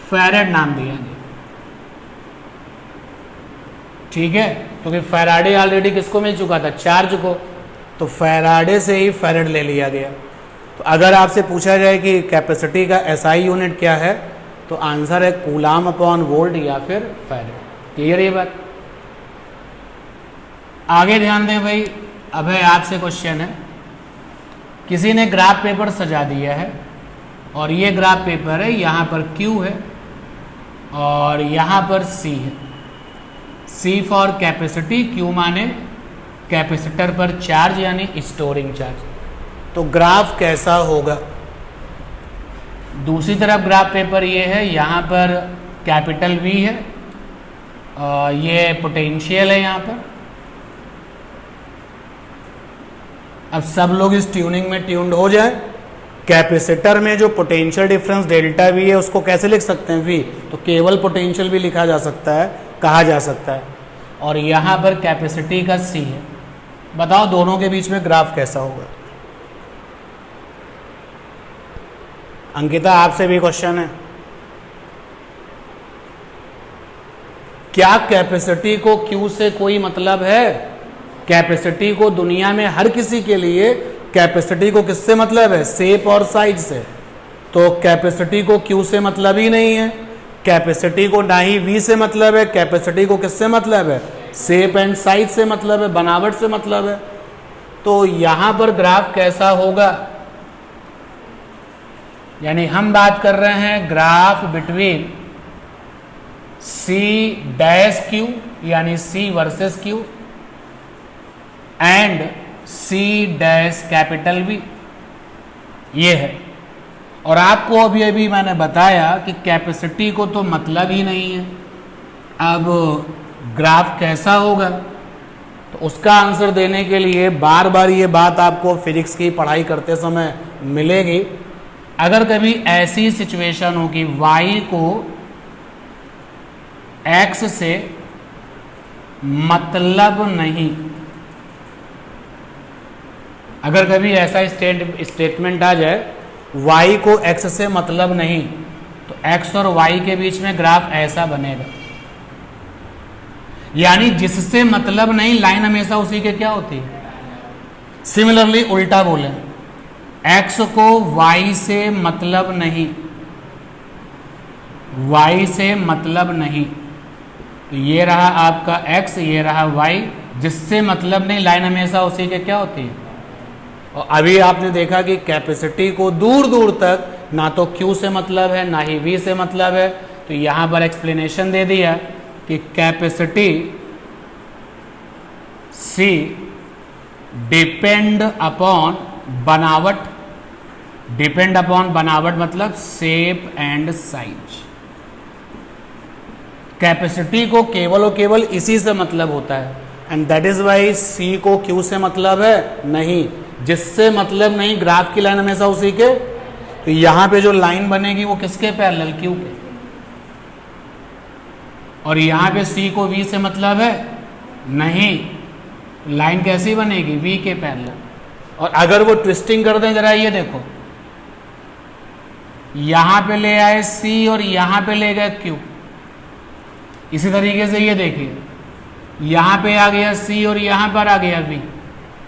फैरेड नाम दिया गया, ठीक है। क्योंकि फैराडे ऑलरेडी किसको मिल चुका था, चार्ज को, तो फैराडे से ही फैरेड ले लिया गया। तो अगर आपसे पूछा जाए कि कैपेसिटी का एसआई यूनिट क्या है, तो आंसर है कूलाम अपॉन वोल्ट या फिर फैरेड। क्लियर ये बात। आगे ध्यान दें भाई, अब है आपसे क्वेश्चन है, किसी ने ग्राफ पेपर सजा दिया है और ये ग्राफ पेपर है, यहाँ पर Q है और यहाँ पर C है। C फॉर कैपेसिटी, Q माने कैपेसिटर पर चार्ज यानी स्टोरिंग चार्ज। तो ग्राफ कैसा होगा, दूसरी तरफ ग्राफ पेपर ये है, यहाँ पर कैपिटल V है और ये पोटेंशियल है यहाँ पर। अब सब लोग इस ट्यूनिंग में ट्यून्ड हो जाए। कैपेसिटर में जो पोटेंशियल डिफरेंस डेल्टा V है उसको कैसे लिख सकते हैं, V, तो केवल पोटेंशियल भी लिखा जा सकता है, कहा जा सकता है, और यहाँ पर कैपेसिटी का C है। बताओ दोनों के बीच में ग्राफ कैसा होगा। अंकिता आपसे भी क्वेश्चन है, क्या कैपेसिटी को Q से कोई मतलब है? कैपेसिटी को दुनिया में हर किसी के लिए कैपेसिटी को किससे मतलब है, शेप और साइज से। तो कैपेसिटी को Q से मतलब ही नहीं है, कैपेसिटी को ना ही V से मतलब है, कैपेसिटी को किससे मतलब है, शेप एंड साइज से मतलब है, बनावट से मतलब है। तो यहां पर ग्राफ कैसा होगा, यानी हम बात कर रहे हैं graph between C dash Q यानी C versus Q and C dash capital V, ये है। और आपको अभी अभी मैंने बताया कि कैपेसिटी को तो मतलब ही नहीं है। अब ग्राफ कैसा होगा, तो उसका आंसर देने के लिए बार बार ये बात आपको फिजिक्स की पढ़ाई करते समय मिलेगी। अगर कभी ऐसी सिचुएशन हो कि y को x से मतलब नहीं, अगर कभी ऐसा स्टेटमेंट आ जाए y को x से मतलब नहीं, तो x और y के बीच में ग्राफ ऐसा बनेगा। यानी जिससे मतलब नहीं लाइन हमेशा उसी के क्या होती है, सिमिलरली उल्टा बोले, x को y से मतलब नहीं, y से मतलब नहीं, तो ये रहा आपका x, ये रहा y, जिससे मतलब नहीं लाइन हमेशा उसी के क्या होती है। और अभी आपने देखा कि कैपेसिटी को दूर दूर तक ना तो Q से मतलब है ना ही V से मतलब है। तो यहां पर एक्सप्लेनेशन दे दिया कि कैपेसिटी C डिपेंड अपॉन बनावट, डिपेंड अपॉन बनावट मतलब शेप एंड साइज। कैपेसिटी को केवल और केवल इसी से मतलब होता है, and that is why C को क्यू से मतलब है नहीं, जिससे मतलब नहीं, ग्राफ की लाइन हमेशा उसी के, तो यहां पे जो लाइन बनेगी वो किसके पैरेलल, क्यू के। और यहां पे सी को वी से मतलब है नहीं, लाइन कैसी बनेगी, वी के पैरेलल। और अगर वो ट्विस्टिंग कर दें जरा, ये देखो यहां पे ले आए सी और यहां पे ले गए क्यू, इसी तरीके से ये देखिए यहां पे आ गया सी और यहां पर आ गया वी,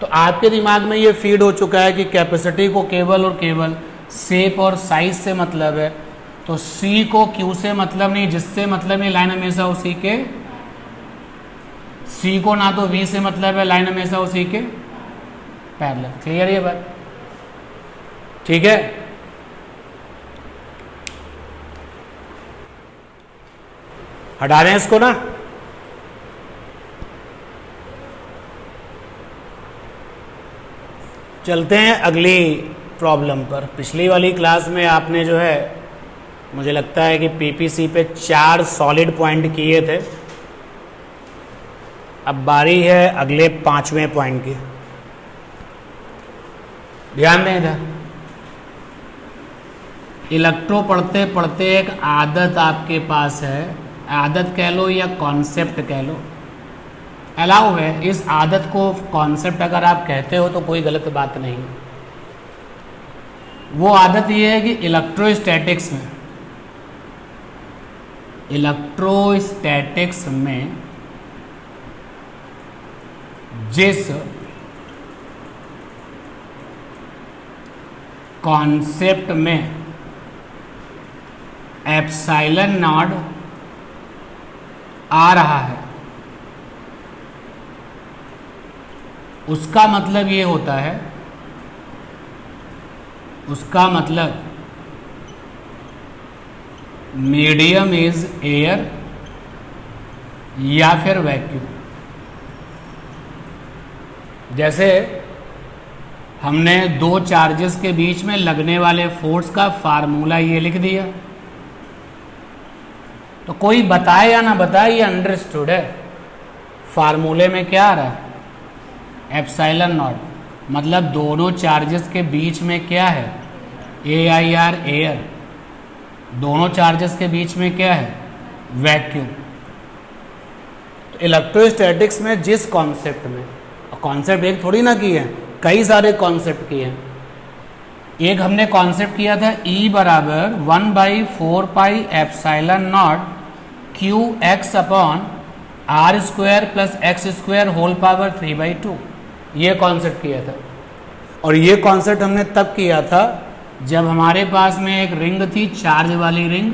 तो आपके दिमाग में ये फीड हो चुका है कि कैपेसिटी को केवल और केवल शेप और साइज से मतलब है, तो सी को क्यू से मतलब नहीं, जिससे मतलब नहीं, लाइन हमेशा उसी के, सी को ना तो वी से मतलब है, लाइन हमेशा उसी के पैरेलल। क्लियर ये बात, ठीक है। हटा रहे हैं इसको ना। चलते हैं अगली प्रॉब्लम पर। पिछली वाली क्लास में आपने जो है, मुझे लगता है कि पीपीसी पे 4 सॉलिड पॉइंट किए थे, अब बारी है अगले 5वें पॉइंट की। ध्यान दें इधर, इलेक्ट्रो पढ़ते पढ़ते एक आदत आपके पास है, आदत कह लो या कॉन्सेप्ट कह लो, अलाउ है। इस आदत को कॉन्सेप्ट अगर आप कहते हो तो कोई गलत बात नहीं। वो आदत ये है कि इलेक्ट्रोस्टैटिक्स में जिस कॉन्सेप्ट में एप्सिलॉन नॉट आ रहा है, उसका मतलब ये होता है, उसका मतलब मीडियम इज एयर या फिर वैक्यूम। जैसे हमने दो चार्जेस के बीच में लगने वाले फोर्स का फार्मूला ये लिख दिया, तो कोई बताए या ना बताए ये अंडरस्टूड है। फार्मूले में क्या आ रहा है, एप्सिलॉन नॉट, मतलब दोनों चार्जेस के बीच में क्या है, AIR एयर, दोनों चार्जेस के बीच में क्या है, वैक्यूम। तो इलेक्ट्रोस्टैटिक्स में जिस कॉन्सेप्ट में, कॉन्सेप्ट एक थोड़ी ना किए हैं, कई सारे कॉन्सेप्ट किए हैं। एक हमने कॉन्सेप्ट किया था E बराबर 1/4 pi epsilon naught Q X upon R square plus X square whole power 3/2, ये कॉन्सेप्ट किया था। और ये कॉन्सेप्ट हमने तब किया था जब हमारे पास में एक रिंग थी, चार्ज वाली रिंग,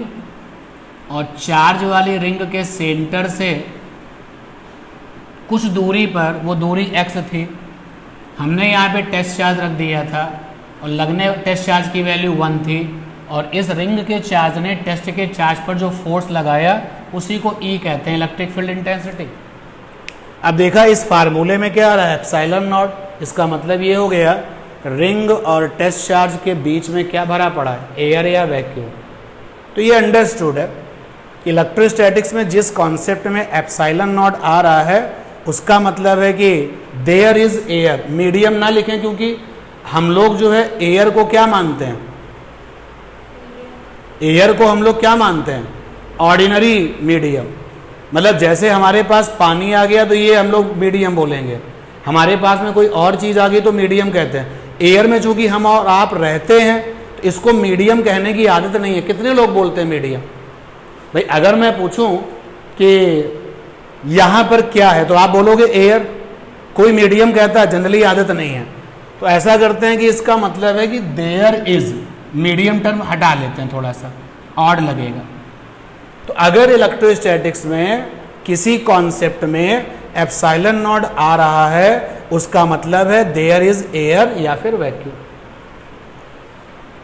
और चार्ज वाली रिंग के सेंटर से कुछ दूरी पर, वो दूरी x थी, हमने यहाँ पे टेस्ट चार्ज रख दिया था और लगने टेस्ट चार्ज की वैल्यू 1 थी, और इस रिंग के चार्ज ने टेस्ट के चार्ज पर जो फोर्स लगाया उसी को E कहते हैं, इलेक्ट्रिक फील्ड इंटेंसिटी। अब देखा इस फार्मूले में क्या आ रहा है, एप्सिलॉन नॉट, इसका मतलब ये हो गया रिंग और टेस्ट चार्ज के बीच में क्या भरा पड़ा है, एयर या वैक्यूम। तो ये अंडरस्टूड है। इलेक्ट्रोस्टैटिक्स में जिस कॉन्सेप्ट में एप्सिलॉन नॉट आ रहा है उसका मतलब है कि देयर इज एयर, मीडियम ना लिखें क्योंकि हम लोग जो है एयर को क्या मानते हैं, एयर को हम लोग क्या मानते हैं, ऑर्डिनरी मीडियम। मतलब जैसे हमारे पास पानी आ गया तो ये हम लोग मीडियम बोलेंगे, हमारे पास में कोई और चीज आ गई तो मीडियम कहते हैं। एयर में चूंकि हम और आप रहते हैं तो इसको मीडियम कहने की आदत नहीं है। कितने लोग बोलते हैं मीडियम? भाई अगर मैं पूछूं कि यहां पर क्या है तो आप बोलोगे एयर, कोई मीडियम कहता है, जनरली आदत नहीं है। तो ऐसा करते हैं कि इसका मतलब है कि देयर इज, मीडियम टर्म हटा लेते हैं, थोड़ा सा ऑड लगेगा। तो अगर इलेक्ट्रोस्टैटिक्स में किसी कॉन्सेप्ट में एप्सिलॉन नॉट आ रहा है उसका मतलब है देयर इज एयर या फिर वैक्यूम।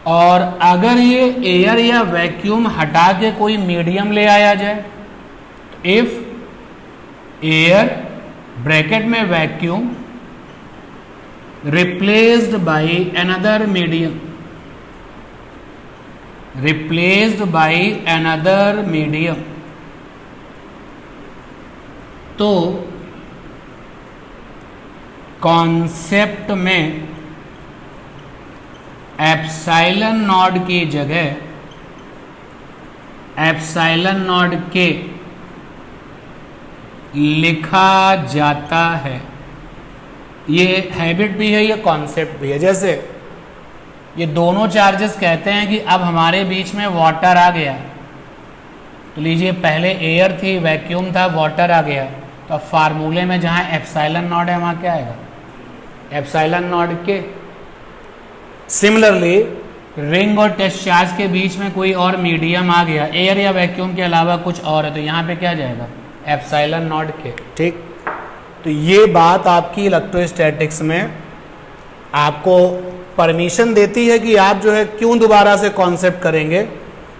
और अगर ये एयर या वैक्यूम हटा के कोई मीडियम ले आया जाए, इफ एयर ब्रैकेट में vacuum replaced by another medium, replaced by another medium, तो कॉन्सेप्ट में एप्सिलॉन नॉट की जगह एप्सिलॉन नॉट के लिखा जाता है। ये हैबिट भी है, ये कॉन्सेप्ट भी है। जैसे ये दोनों चार्जेस कहते हैं कि अब हमारे बीच में वाटर आ गया, तो लीजिए पहले एयर थी, वैक्यूम था, वाटर आ गया, तो अब फार्मूले में जहां एप्सिलॉन नॉट है वहां क्या आएगा? एप्सिलॉन नॉट के। सिमिलरली रिंग और टेस्ट चार्ज के बीच में कोई और मीडियम आ गया, एयर या वैक्यूम के अलावा कुछ और है, तो यहाँ पे क्या जाएगा? एप्सिलॉन नॉट के। ठीक, तो ये बात आपकी इलेक्ट्रोस्टैटिक्स में आपको परमिशन देती है कि आप जो है क्यों दोबारा से कॉन्सेप्ट करेंगे।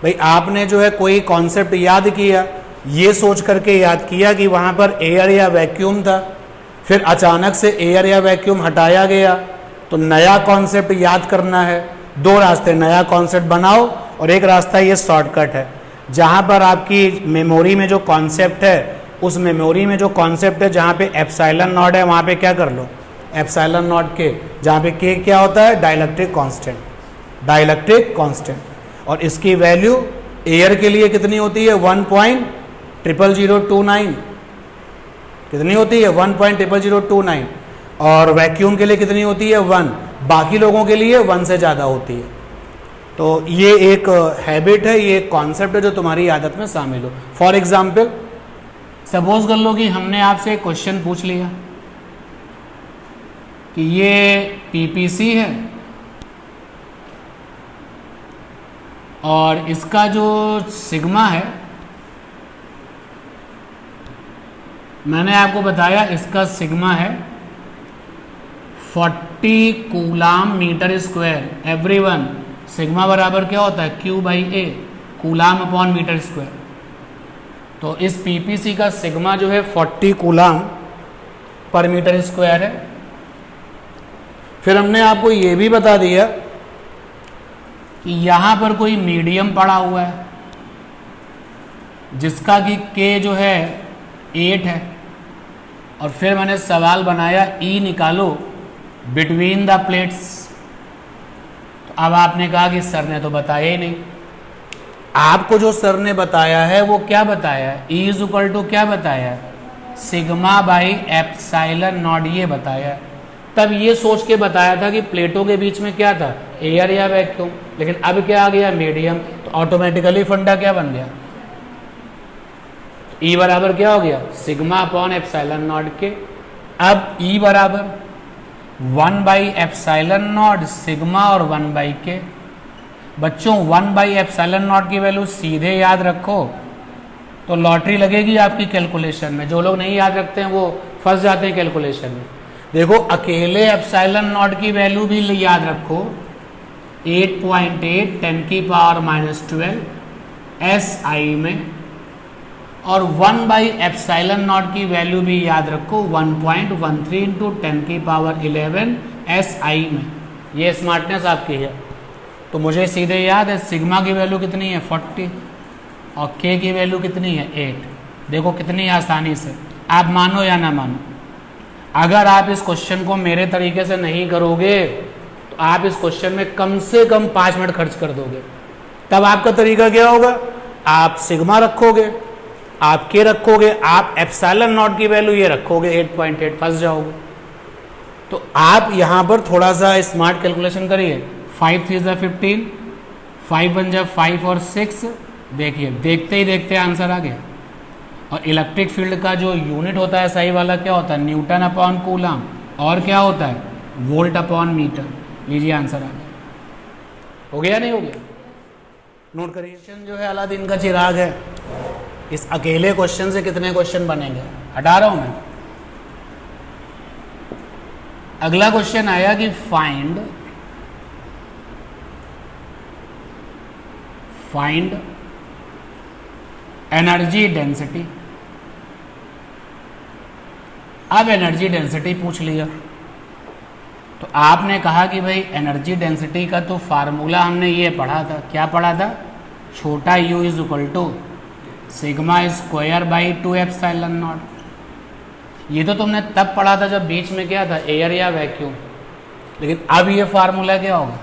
भाई आपने जो है कोई कॉन्सेप्ट याद किया, ये सोच करके याद किया कि वहाँ पर एयर या वैक्यूम था, फिर अचानक से एयर या वैक्यूम हटाया गया, तो नया कॉन्सेप्ट याद करना है। दो रास्ते, नया कॉन्सेप्ट बनाओ और एक रास्ता ये शॉर्टकट है। जहाँ पर आपकी मेमोरी में जो कॉन्सेप्ट है, उस मेमोरी में जो कॉन्सेप्ट है जहाँ पे एप्सिलॉन नॉट है, वहाँ पे क्या कर लो? एप्सिलॉन नॉट के, जहाँ पे के क्या होता है? Dielectric constant. डाइलेक्ट्रिक कांस्टेंट, और इसकी वैल्यू एयर के लिए कितनी होती है? 1.00029। कितनी होती है? 1.00029। और वैक्यूम के लिए कितनी होती है? 1। बाकी लोगों के लिए 1 से ज़्यादा होती है। तो ये एक हैबिट है, ये एक कॉन्सेप्ट है जो तुम्हारी आदत में शामिल हो। फॉर एग्जाम्पल, सपोज कर लो कि हमने आपसे एक क्वेश्चन पूछ लिया कि ये पीपीसी है और इसका जो सिग्मा है, मैंने आपको बताया इसका सिग्मा है 40 coulomb metre square. Everyone, sigma बराबर क्या होता है? Q/A, coulomb upon metre square. तो इस पीपीसी का सिग्मा जो है 40 कूलाम पर मीटर स्क्वायर है। फिर हमने आपको ये भी बता दिया कि यहाँ पर कोई मीडियम पड़ा हुआ है जिसका कि K जो है 8 है, और फिर मैंने सवाल बनाया E निकालो बिटवीन द प्लेट्स। तो अब आपने कहा कि सर ने तो बताया ही नहीं। आपको जो सर ने बताया है वो क्या बताया है? E = क्या बताया है? सिग्मा बाई एप्सिलॉन नॉट, ये बताया है। तब ये सोच के बताया था कि प्लेटों के बीच में क्या था? एयर या वैक्यूम। लेकिन अब क्या आ गया? मीडियम। तो ऑटोमेटिकली फंडा क्या बन गया? E बराबर क्या हो गया? सिग्मा अपॉन एप्सिलॉन नॉट के। अब E बराबर 1/एप्सिलॉन नॉट सिग्मा और 1/K। बच्चों 1/एप्सिलॉन नॉट की वैल्यू सीधे याद रखो तो लॉटरी लगेगी आपकी कैलकुलेशन में। जो लोग नहीं याद रखते हैं वो फंस जाते हैं कैलकुलेशन में। देखो अकेले एप्सिलॉन नॉट की वैल्यू भी याद रखो, 8.8 10⁻⁻12 SI में, और 1/एप्सिलॉन नॉट की वैल्यू भी याद रखो 1.13 × 10⁻11 SI में। ये स्मार्टनेस आपकी है। तो मुझे सीधे याद है सिग्मा की वैल्यू कितनी है? 40, और K की वैल्यू कितनी है? 8। देखो कितनी आसानी से, आप मानो या ना मानो। अगर आप इस क्वेश्चन को मेरे तरीके से नहीं करोगे तो आप इस क्वेश्चन में कम से कम 5 मिनट खर्च कर दोगे। तब आपका तरीका क्या होगा? आप सिग्मा रखोगे, आप K रखोगे, आप एप्सिलॉन नॉट की वैल्यू ये रखोगे 8.8, फंस जाओगे। तो आप यहाँ पर थोड़ा सा स्मार्ट कैलकुलेशन करिए। 5 3 × 15, 5 1 × 5 और 6। देखिए देखते ही देखते आंसर आ गया। और इलेक्ट्रिक फील्ड का जो यूनिट होता है सही वाला क्या होता है? न्यूटन अपॉन कूलम, और क्या होता है? Volt upon metre. लीजिए आंसर आ गया। हो गया नहीं हो गया? नोट करिए। क्वेश्चन जो है अलादीन का चिराग है। इस अकेले क्वेश्चन से कितने क्वेश्चन बनेंगे? हटा रहा हूं मैं। अगला क्वेश्चन आया कि फाइंड एनर्जी डेंसिटी। अब एनर्जी डेंसिटी पूछ लिया तो आपने कहा कि भाई एनर्जी डेंसिटी का तो फार्मूला हमने ये पढ़ा था। क्या पढ़ा था? छोटा u = सिग्मा² / 2 एप्सिलॉन नॉट। ये तो तुमने तब पढ़ा था जब बीच में क्या था, एयर या वैक्यूम। लेकिन अब ये फार्मूला क्या होगा,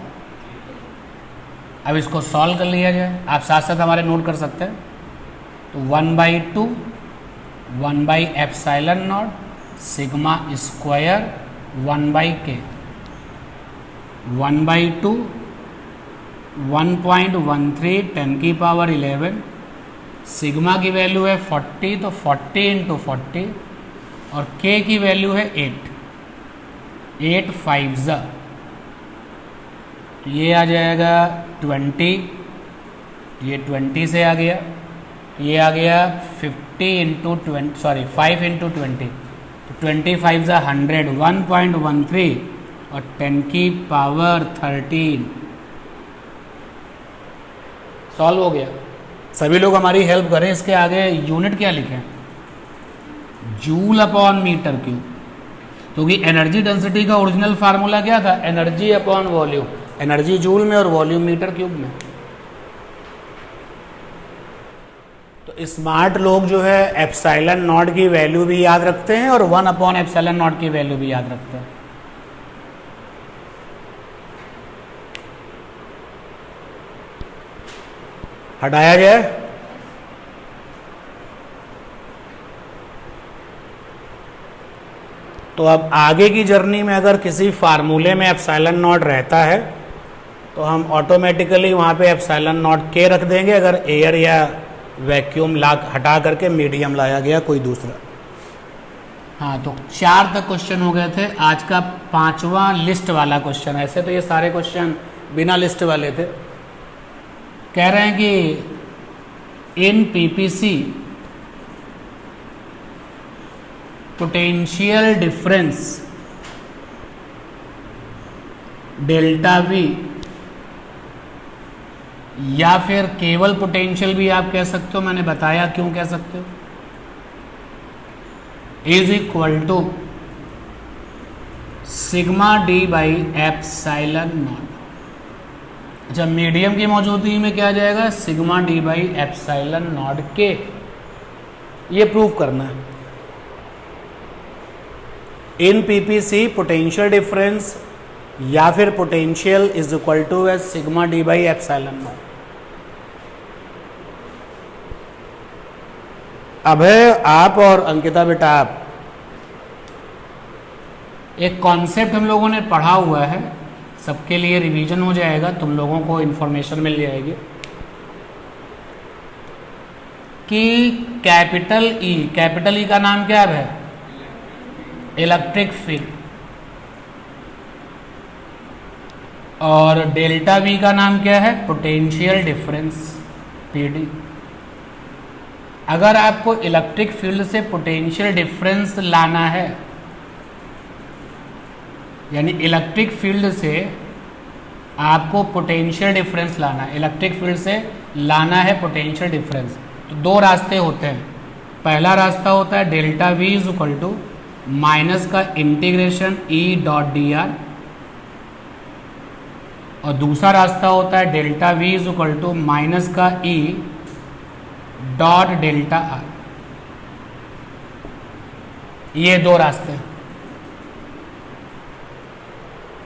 अब इसको सॉल्व कर लिया जाए। आप साथ साथ हमारे नोट कर सकते हैं। तो 1/2 1/ε0 सिग्मा स्क्वायर 1/k, 1/2 1.13 10⁻11 सिग्मा की वैल्यू है 40, तो 40 × 40 और k की वैल्यू है 8 5 तो ये आ जाएगा 20, ये 20 से आ गया, ये आ गया 50 × 20 सॉरी 5 × 20 तो 25 × 100 1.13 और 10⁻13 सॉल्व हो गया। सभी लोग हमारी हेल्प करें, इसके आगे यूनिट क्या लिखें, जूल/मीटर क्यूब, क्योंकि एनर्जी डेंसिटी का ओरिजिनल फार्मूला क्या था, energy upon volume, energy joule में और वॉल्यूम मीटर क्यूब में। तो स्मार्ट लोग जो है ε0 की वैल्यू भी याद रखते हैं और 1/ε0 की वैल्यू भी याद रखते हैं। हटाया जाए। तो अब आगे की जर्नी में अगर किसी फार्मूले में ε0 रहता है तो हम ऑटोमेटिकली वहाँ पे ε0k रख देंगे, अगर एयर या वैक्यूम ला हटा करके मीडियम लाया गया कोई दूसरा। हाँ, तो 4 तक क्वेश्चन हो गए थे। आज का 5वां लिस्ट वाला क्वेश्चन। ऐसे तो ये सारे क्वेश्चन बिना लिस्ट वाले थे। कह रहे हैं कि in PPC potential difference delta V या फिर केवल पोटेंशियल भी आप कह सकते हो, मैंने बताया क्यों कह सकते हो, is equal to sigma D by epsilon naught. अच्छा, मीडियम की मौजूदगी में क्या आ जाएगा, sigma D by epsilon naught K. ये प्रूव करना है। इन पीपीसी पोटेंशियल डिफरेंस या फिर पोटेंशियल इज इक्वल टू है sigma D by epsilon not. अब है आप और अंकिता बेटा, आप एक कॉन्सेप्ट हम लोगों ने पढ़ा हुआ है, सबके लिए रिवीजन हो जाएगा, तुम लोगों को इंफॉर्मेशन मिल जाएगी कि कैपिटल ई का नाम क्या है, इलेक्ट्रिक फील्ड, और डेल्टा वी का नाम क्या है, पोटेंशियल डिफरेंस पीडी। अगर आपको इलेक्ट्रिक फील्ड से पोटेंशियल डिफरेंस लाना है, यानी इलेक्ट्रिक फील्ड से आपको पोटेंशियल डिफरेंस लाना है, इलेक्ट्रिक फील्ड से लाना है पोटेंशियल डिफरेंस, तो 2 रास्ते होते हैं। पहला रास्ता होता है delta V is equal to minus का integration E dot D R, और दूसरा रास्ता होता है delta V is equal to minus का ई डॉट डेल्टा आर। ये 2 रास्ते हैं।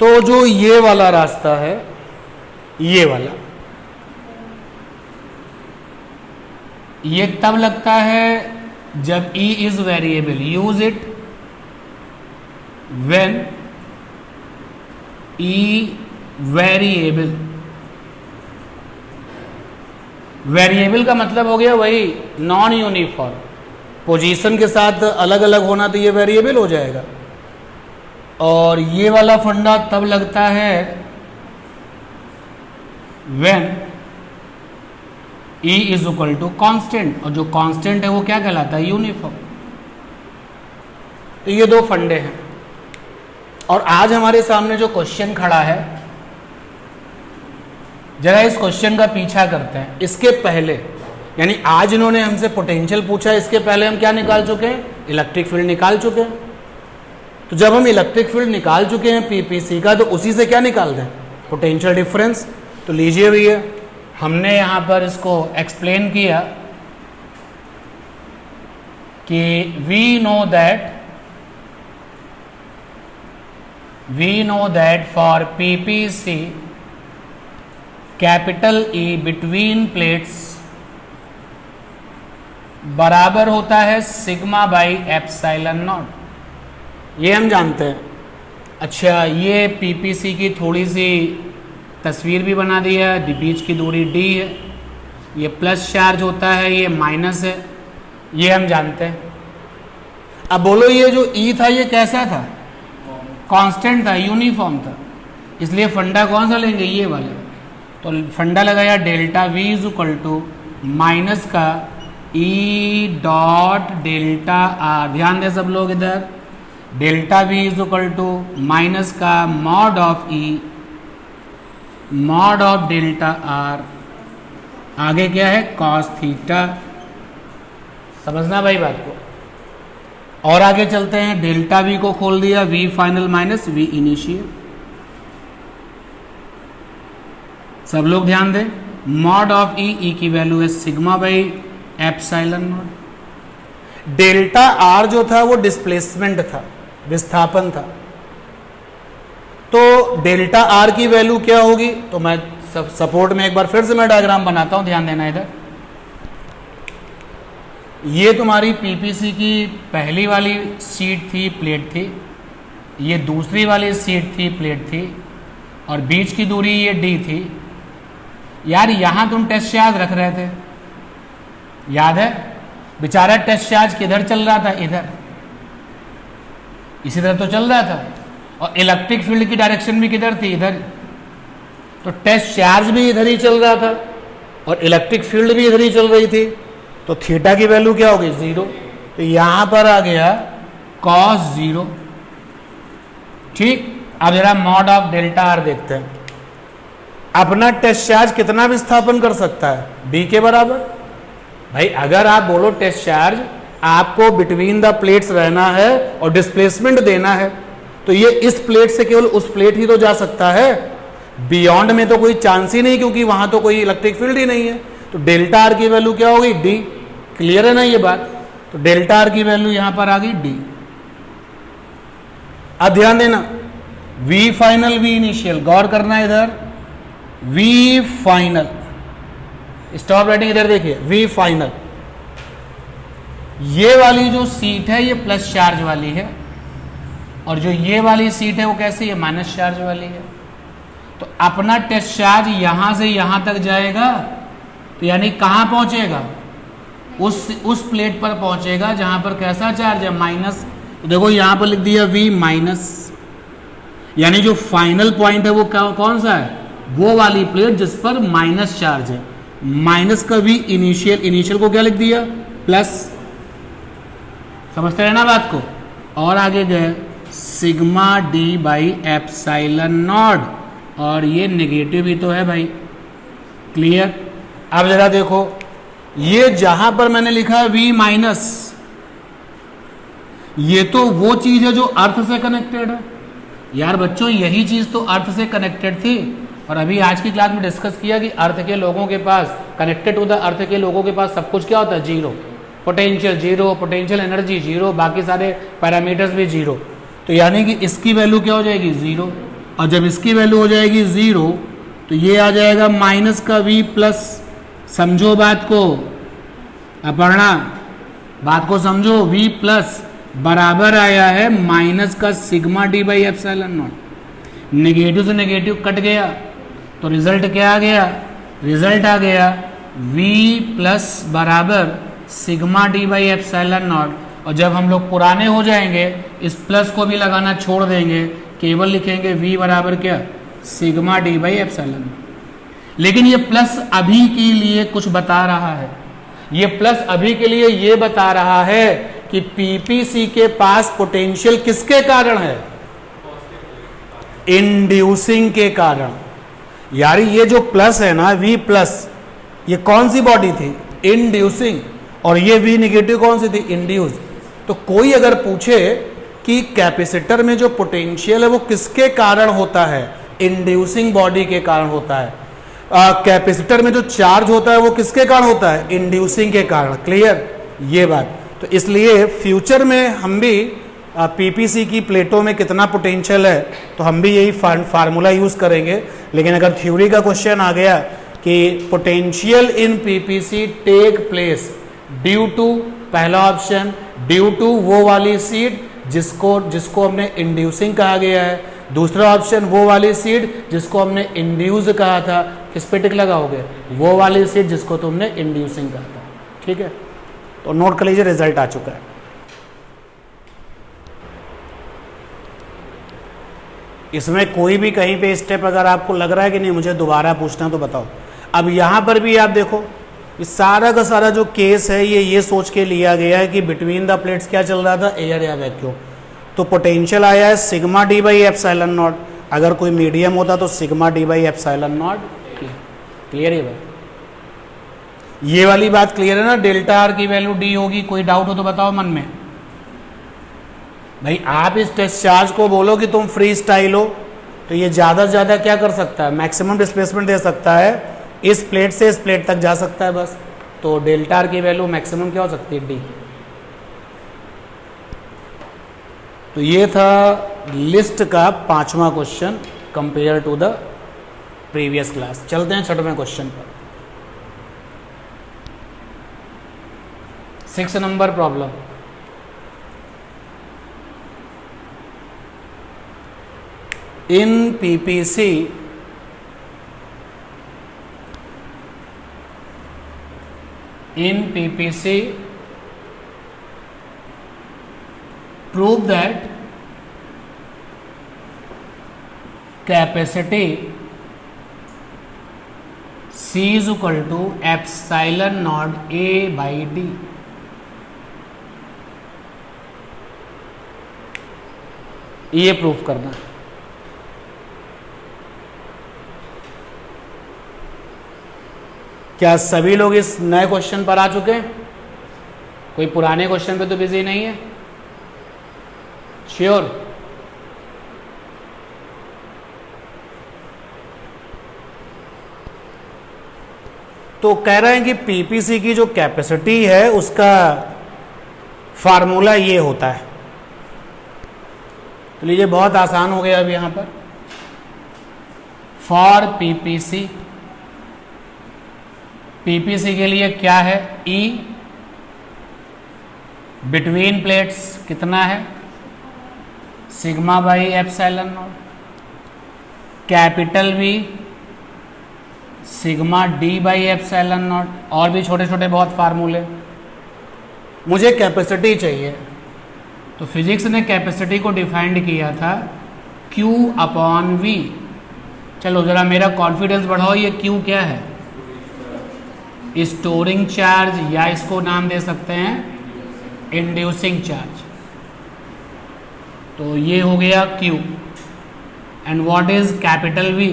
तो जो ये वाला रास्ता है, ये वाला, ये तब लगता है जब E is variable. Use it when E variable. Variable का मतलब हो गया वही नॉन यूनिफॉर्म, पोजीशन के साथ अलग अलग होना, तो ये वेरिएबल हो जाएगा। और ये वाला फंडा तब लगता है when E is equal to constant, और जो कांस्टेंट है वो क्या कहलाता है, यूनिफॉर्म। तो ये 2 फंडे हैं। और आज हमारे सामने जो क्वेश्चन खड़ा है, जरा इस क्वेश्चन का पीछा करते हैं। इसके पहले, यानी आज इन्होंने हमसे पोटेंशियल पूछा, इसके पहले हम क्या निकाल चुके हैं, इलेक्ट्रिक फील्ड निकाल चुके हैं। तो जब हम इलेक्ट्रिक फील्ड निकाल चुके हैं पीपीसी का, तो उसी से क्या निकाल दें, पोटेंशियल डिफरेंस। तो लीजिए भैया, हमने यहाँ पर इसको एक्सप्लेन किया कि we know that we know that for PPC capital E between plates बराबर होता है सिग्मा बाई एप्सिलॉन नॉट, ये हम जानते हैं। अच्छा, ये पीपीसी की थोड़ी सी तस्वीर भी बना दी है, बीच की दूरी d है, ये प्लस चार्ज होता है, ये माइनस है, ये हम जानते हैं। अब बोलो ये जो E था ये कैसा था? कांस्टेंट था, यूनिफॉर्म था, इसलिए फंडा कौन सा लेंगे? ये वाला। तो फंडा लगाया delta V is equal to minus का E डॉट डेल्टा R। ध्यान दें सब लोग इधर, delta V is equal to minus का mod of E mod of delta R, आगे क्या है? Cos theta. समझना भाई बात को। और आगे चलते हैं, डेल्टा V को खोल दिया, V final minus V initial. सब लोग ध्यान दें, मॉड ऑफ E की वैल्यू है sigma by epsilon not. Delta R जो था वो डिस्प्लेसमेंट था, विस्थापन था। तो डेल्टा R की वैल्यू क्या होगी? तो मैं सपोर्ट में एक बार फिर से मैं डायग्राम बनाता हूं, ध्यान देना इधर। ये तुम्हारी पीपीसी की पहली वाली सीट थी, प्लेट थी, ये दूसरी वाली सीट थी, प्लेट थी, और बीच की दूरी ये d थी। यार यहां तुम टेस्ट चार्ज रख रहे थे, याद है? बेचारा टेस्ट चार्ज किधर चल रहा था? इधर, इसी तरह तो चल रहा था, और इलेक्ट्रिक फील्ड की डायरेक्शन भी किधर थी? इधर। तो टेस्ट चार्ज भी इधर ही चल रहा था और इलेक्ट्रिक फील्ड भी इधर ही चल रही थी, तो थीटा की वैल्यू क्या होगी? 0। तो यहां पर आ गया कॉस 0। ठीक, अब जरा मॉड ऑफ डेल्टा R देखते हैं। अपना टेस्ट चार्ज कितना विस्थापन कर सकता है? B के बराबर। भाई अगर आप बोलो टेस्ट चार्ज आपको बिटवीन द प्लेट्स रहना है और डिस्प्लेसमेंट देना है, तो ये इस प्लेट से केवल उस प्लेट ही तो जा सकता है, बियॉन्ड में तो कोई चांस ही नहीं, क्योंकि वहां तो कोई इलेक्ट्रिक फील्ड ही नहीं है। तो डेल्टा R की वैल्यू क्या होगी? D। क्लियर है ना ये बात? तो डेल्टा R की वैल्यू यहां पर आ गई D। अब ध्यान देना, V फाइनल V इनिशियल, गौर करना इधर, V फाइनल, स्टॉप राइटिंग इधर देखिए, V फाइनल, ये वाली जो सीट है ये प्लस चार्ज वाली है, और जो ये वाली सीट है वो कैसी है? माइनस चार्ज वाली है। तो अपना टेस्ट चार्ज यहां से यहां तक जाएगा, तो यानी कहां पहुंचेगा? उस प्लेट पर पहुंचेगा जहां पर कैसा चार्ज है? माइनस। तो देखो यहां पर लिख दिया V माइनस, यानी जो फाइनल पॉइंट है वो कौन सा है? वो वाली प्लेट जिस पर माइनस चार्ज है। माइनस का V इनिशियल, इनिशियल को क्या लिख दिया? प्लस। समझते रहना बात को। और आगे गए sigma D by epsilon not, और ये नेगेटिव ही तो है भाई। क्लियर? अब जरा देखो, ये जहां पर मैंने लिखा है V माइनस, ये तो वो चीज है जो अर्थ से कनेक्टेड है। यार बच्चों यही चीज तो अर्थ से कनेक्टेड थी, और अभी आज की क्लास में डिस्कस किया कि अर्थ के लोगों के पास, कनेक्टेड टू द अर्थ के लोगों के पास सब कुछ क्या होता है? 0। पोटेंशियल 0, पोटेंशियल एनर्जी 0, बाकी सारे पैरामीटर्स भी 0। तो यानी कि इसकी वैल्यू क्या हो जाएगी? 0। और जब इसकी वैल्यू हो जाएगी 0, तो ये आ जाएगा माइनस का V प्लस। समझो बात को, अपर्णा बात को समझो, V प्लस बराबर आया है माइनस का sigma D by epsilon not. Negative से नेगेटिव कट गया, तो रिजल्ट क्या आ गया? रिजल्ट आ गया V प्लस बराबर sigma D by epsilon not. और जब हम लोग पुराने हो जाएंगे, इस प्लस को भी लगाना छोड़ देंगे, केवल लिखेंगे V बराबर क्या? Sigma D by epsilon. लेकिन ये प्लस अभी के लिए कुछ बता रहा है, ये प्लस अभी के लिए ये बता रहा है कि पीपीसी के पास पोटेंशियल किसके कारण है? इंड्यूसिंग के कारण। यार ये जो प्लस है ना, V प्लस, ये कौन सी बॉडी थी? इंड्यूसिंग। और ये V निगेटिव कौन सी थी? इंड्यूस। तो कोई अगर पूछे कि कैपेसिटर में जो पोटेंशियल है वो किसके कारण होता है? इंड्यूसिंग बॉडी के कारण होता है। कैपेसिटर में जो चार्ज होता है वो किसके कारण होता है? इंड्यूसिंग के कारण। क्लियर ये बात? तो इसलिए फ्यूचर में हम भी पीपीसी की प्लेटों में कितना पोटेंशियल है, तो हम भी यही फार्मूला यूज करेंगे। लेकिन अगर थ्योरी का क्वेश्चन आ गया कि potential in PPC take place due to, पहला ऑप्शन ड्यू टू वो वाली सीड जिसको हमने इंड्यूसिंग कहा गया है, दूसरा ऑप्शन वो वाली सीड जिसको हमने इंड्यूस कहा था, किस पे टिक लगाओगे, वो वाली सीड जिसको तुमने इंड्यूसिंग कहा था। ठीक है, तो नोट कर लीजिए, रिजल्ट आ चुका है। इसमें कोई भी कहीं पे स्टेप अगर आपको लग रहा है कि नहीं मुझे दोबारा पूछना तो बताओ। अब यहां पर भी आप देखो, ये सारा का सारा जो केस है ये सोच के लिया गया है कि बिटवीन द प्लेट्स क्या चल रहा था, एयर या वैक्यूम। तो पोटेंशियल आया है sigma D by epsilon not, अगर कोई मीडियम होता तो sigma D by epsilon not. Clear है भाई, ये वाली बात क्लियर है ना, डेल्टा आर की वैल्यू डी होगी। कोई डाउट हो तो बताओ मन में। भाई आप इस टेस्ट चार्ज को बोलो कि तुम फ्री स्टाइल हो, तो ये ज़्यादा से ज़्यादा क्या कर सकता है, मैक्सिमम डिस्प्लेसमेंट दे सकता है, इस प्लेट से इस प्लेट तक जा सकता है बस। तो डेल्टा आर की वैल्यू मैक्सिमम क्या हो सकती है, डी। तो ये था लिस्ट का 5वां question compare to the previous class. चलते हैं 6वें क्वेश्चन पर। 6 number problem, in PPC prove that capacity C is equal to epsilon naught A by D। ये प्रूफ करना है। क्या सभी लोग इस नए क्वेश्चन पर आ चुके हैं? कोई पुराने क्वेश्चन पे तो बिजी नहीं है? श्योर? तो कह रहे हैं कि पीपीसी की जो कैपेसिटी है उसका फार्मूला ये होता है। तो लीजिए, बहुत आसान हो गया अब यहां पर। फॉर पीपीसी, पीपीसी के लिए क्या है, ई बिटवीन प्लेट्स कितना है, sigma by epsilon not, capital V sigma D by epsilon not, और भी छोटे छोटे बहुत फार्मूले। मुझे कैपेसिटी चाहिए, तो फिजिक्स ने कैपेसिटी को डिफाइंड किया था Q अपॉन V। चलो जरा मेरा कॉन्फिडेंस बढ़ाओ, ये Q क्या है, स्टोरिंग चार्ज, या इसको नाम दे सकते हैं इंड्यूसिंग चार्ज। तो ये हो गया Q। And what is capital V?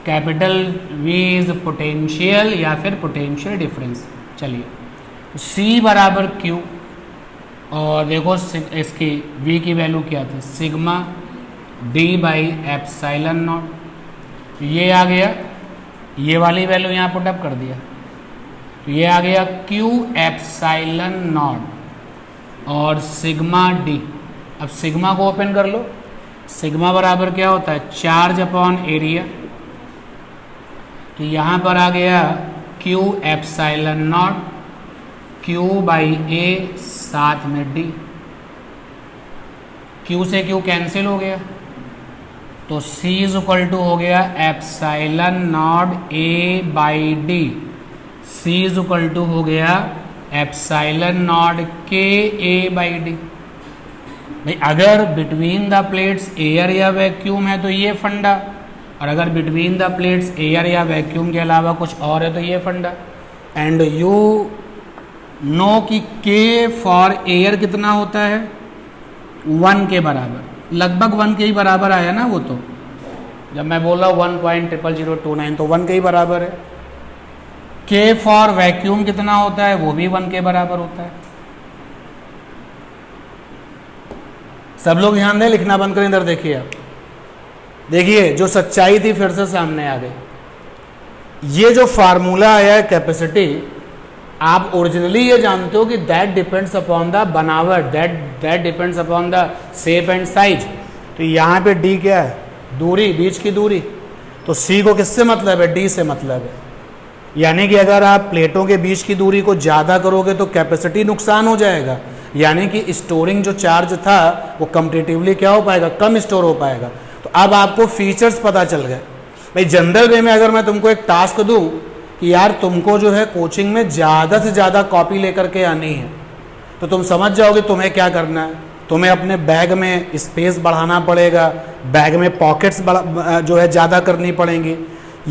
Capital V is potential या फिर पोटेंशियल डिफरेंस। चलिए, C बराबर Q, और देखो इसकी V की वैल्यू क्या थी, sigma D by epsilon not. ये आ गया, ये वाली वैल्यू यहाँ पुटअप कर दिया, तो ये आ गया Q एप्सिलॉन नॉट और सिग्मा D। अब सिग्मा को ओपन कर लो, सिग्मा बराबर क्या होता है, चार्ज अपॉन एरिया। तो यहाँ पर आ गया Q epsilon naught, Q by A, साथ में D। Q से Q कैंसिल हो गया, तो C इज इक्वल टू हो गया epsilon naught A by D। C is equal to हो गया epsilon naught K A by D। भाई अगर बिटवीन द प्लेट्स एयर या वैक्यूम है तो ये फंडा, और अगर बिटवीन द प्लेट्स एयर या वैक्यूम के अलावा कुछ और है तो ये फंडा। एंड यू नो कि K फॉर एयर कितना होता है, 1 के बराबर, लगभग 1 के ही बराबर आया ना वो। तो जब मैं बोल रहा हूँ 1.00029 तो 1 के ही बराबर है। K फॉर वैक्यूम कितना होता है, वो भी 1 के बराबर होता है। सब लोग ध्यान दें, लिखना बंद करें, इधर देखिए आप। देखिए जो सच्चाई थी फिर से सामने आ गई। ये जो फार्मूला आया है कैपेसिटी, आप ओरिजिनली ये जानते हो कि दैट डिपेंड्स अपॉन द बनावट, that depends upon the shape and size. तो यहाँ पे डी क्या है? दूरी, बीच की दूरी। तो सी को किससे मतलब है? डी से मतलब है। यानी कि अगर आप प्लेटों के बीच की दूरी को ज़्यादा करोगे तो कैपेसिटी नुकसान हो जाएगा, यानी कि स्टोरिंग जो चार्ज था वो कंपेरेटिवली क्या हो पाएगा? कम स्टोर हो पाएगा। तो अब आपको फीचर्स पता चल गए। भाई जनरल वे में अगर मैं तुमको एक टास्क दूं कि यार तुमको जो है कोचिंग में ज़्यादा से ज़्यादा कॉपी लेकर के आनी है, तो तुम समझ जाओगे तुम्हें क्या करना है। तुम्हें अपने बैग में स्पेस बढ़ाना पड़ेगा, बैग में पॉकेट्स जो है ज़्यादा करनी पड़ेंगी।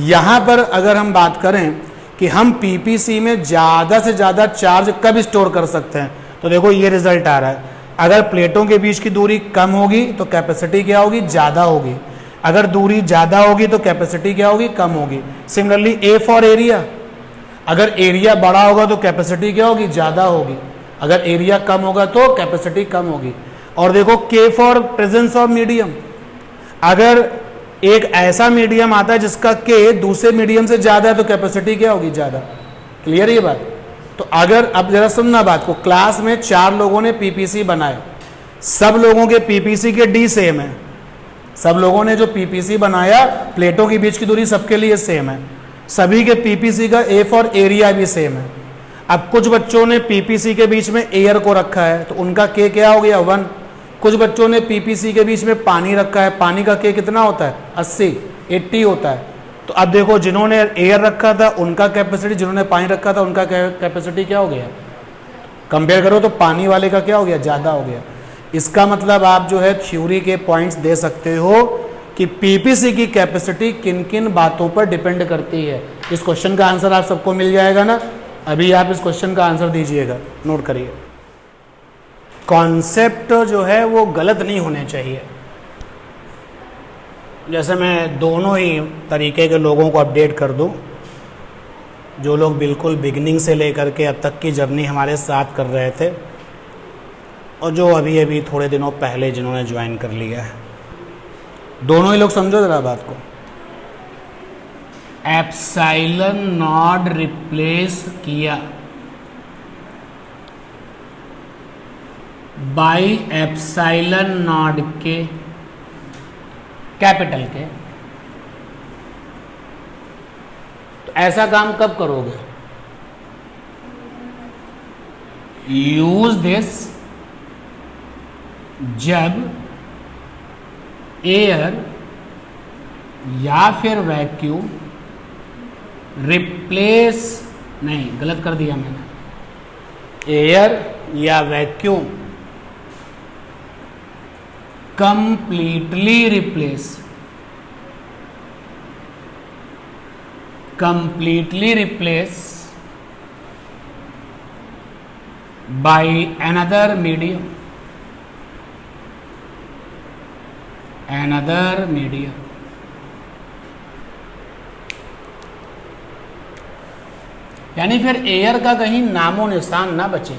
यहाँ पर अगर हम बात करें कि हम पीपीसी में ज़्यादा से ज़्यादा चार्ज कब स्टोर कर सकते हैं, तो देखो ये रिजल्ट आ रहा है। अगर प्लेटों के बीच की दूरी कम होगी तो कैपेसिटी क्या होगी? ज़्यादा होगी। अगर दूरी ज़्यादा होगी तो कैपेसिटी क्या होगी? कम होगी। सिमिलरली ए फॉर एरिया, अगर एरिया बड़ा होगा तो कैपेसिटी क्या होगी? ज़्यादा होगी। अगर एरिया कम होगा तो कैपेसिटी कम होगी। और देखो के फॉर प्रेजेंस ऑफ मीडियम, अगर एक ऐसा मीडियम आता है जिसका के दूसरे मीडियम से ज़्यादा है तो कैपेसिटी क्या होगी? ज़्यादा। क्लियर ये बात? तो अगर अब जरा सुनना बात को, क्लास में 4 लोगों ने पीपीसी बनाए, सब लोगों के पीपीसी के डी सेम है। सब लोगों ने जो पीपीसी बनाया प्लेटों के बीच की दूरी सबके लिए सेम है, सभी के पीपीसी का ए फॉर एरिया भी सेम है। अब कुछ बच्चों ने पीपीसी के बीच में एयर को रखा है तो उनका के क्या हो गया? 1। कुछ बच्चों ने पीपीसी के बीच में पानी रखा है, पानी का के कितना होता है? 80 होता है। तो अब देखो जिन्होंने एयर रखा था उनका कैपेसिटी, जिन्होंने पानी रखा था उनका कैपेसिटी क्या हो गया? कंपेयर करो तो पानी वाले का क्या हो गया? ज़्यादा हो गया। इसका मतलब आप जो है थ्योरी के पॉइंट्स दे सकते हो कि पीपीसी की कैपेसिटी किन किन बातों पर डिपेंड करती है। इस क्वेश्चन का आंसर आप सबको मिल जाएगा ना? अभी आप इस क्वेश्चन का आंसर दीजिएगा, नोट करिए। कॉन्सेप्ट जो है वो गलत नहीं होने चाहिए। जैसे मैं दोनों ही तरीके के लोगों को अपडेट कर दूं, जो लोग बिल्कुल बिगिनिंग से लेकर के अब तक की जर्नी हमारे साथ कर रहे थे और जो अभी अभी थोड़े दिनों पहले जिन्होंने ज्वाइन कर लिया है, दोनों ही लोग समझो जरा बात को। एप्सिलॉन नॉट रिप्लेस किया बाई एप्सिलॉन नॉट के, कैपिटल के, तो ऐसा काम कब करोगे? यूज दिस जब एयर या फिर वैक्यूम रिप्लेस, नहीं गलत कर दिया मैंने, एयर या vacuum completely replace by another medium, यानी फिर एयर का कहीं नामो निशान ना बचे,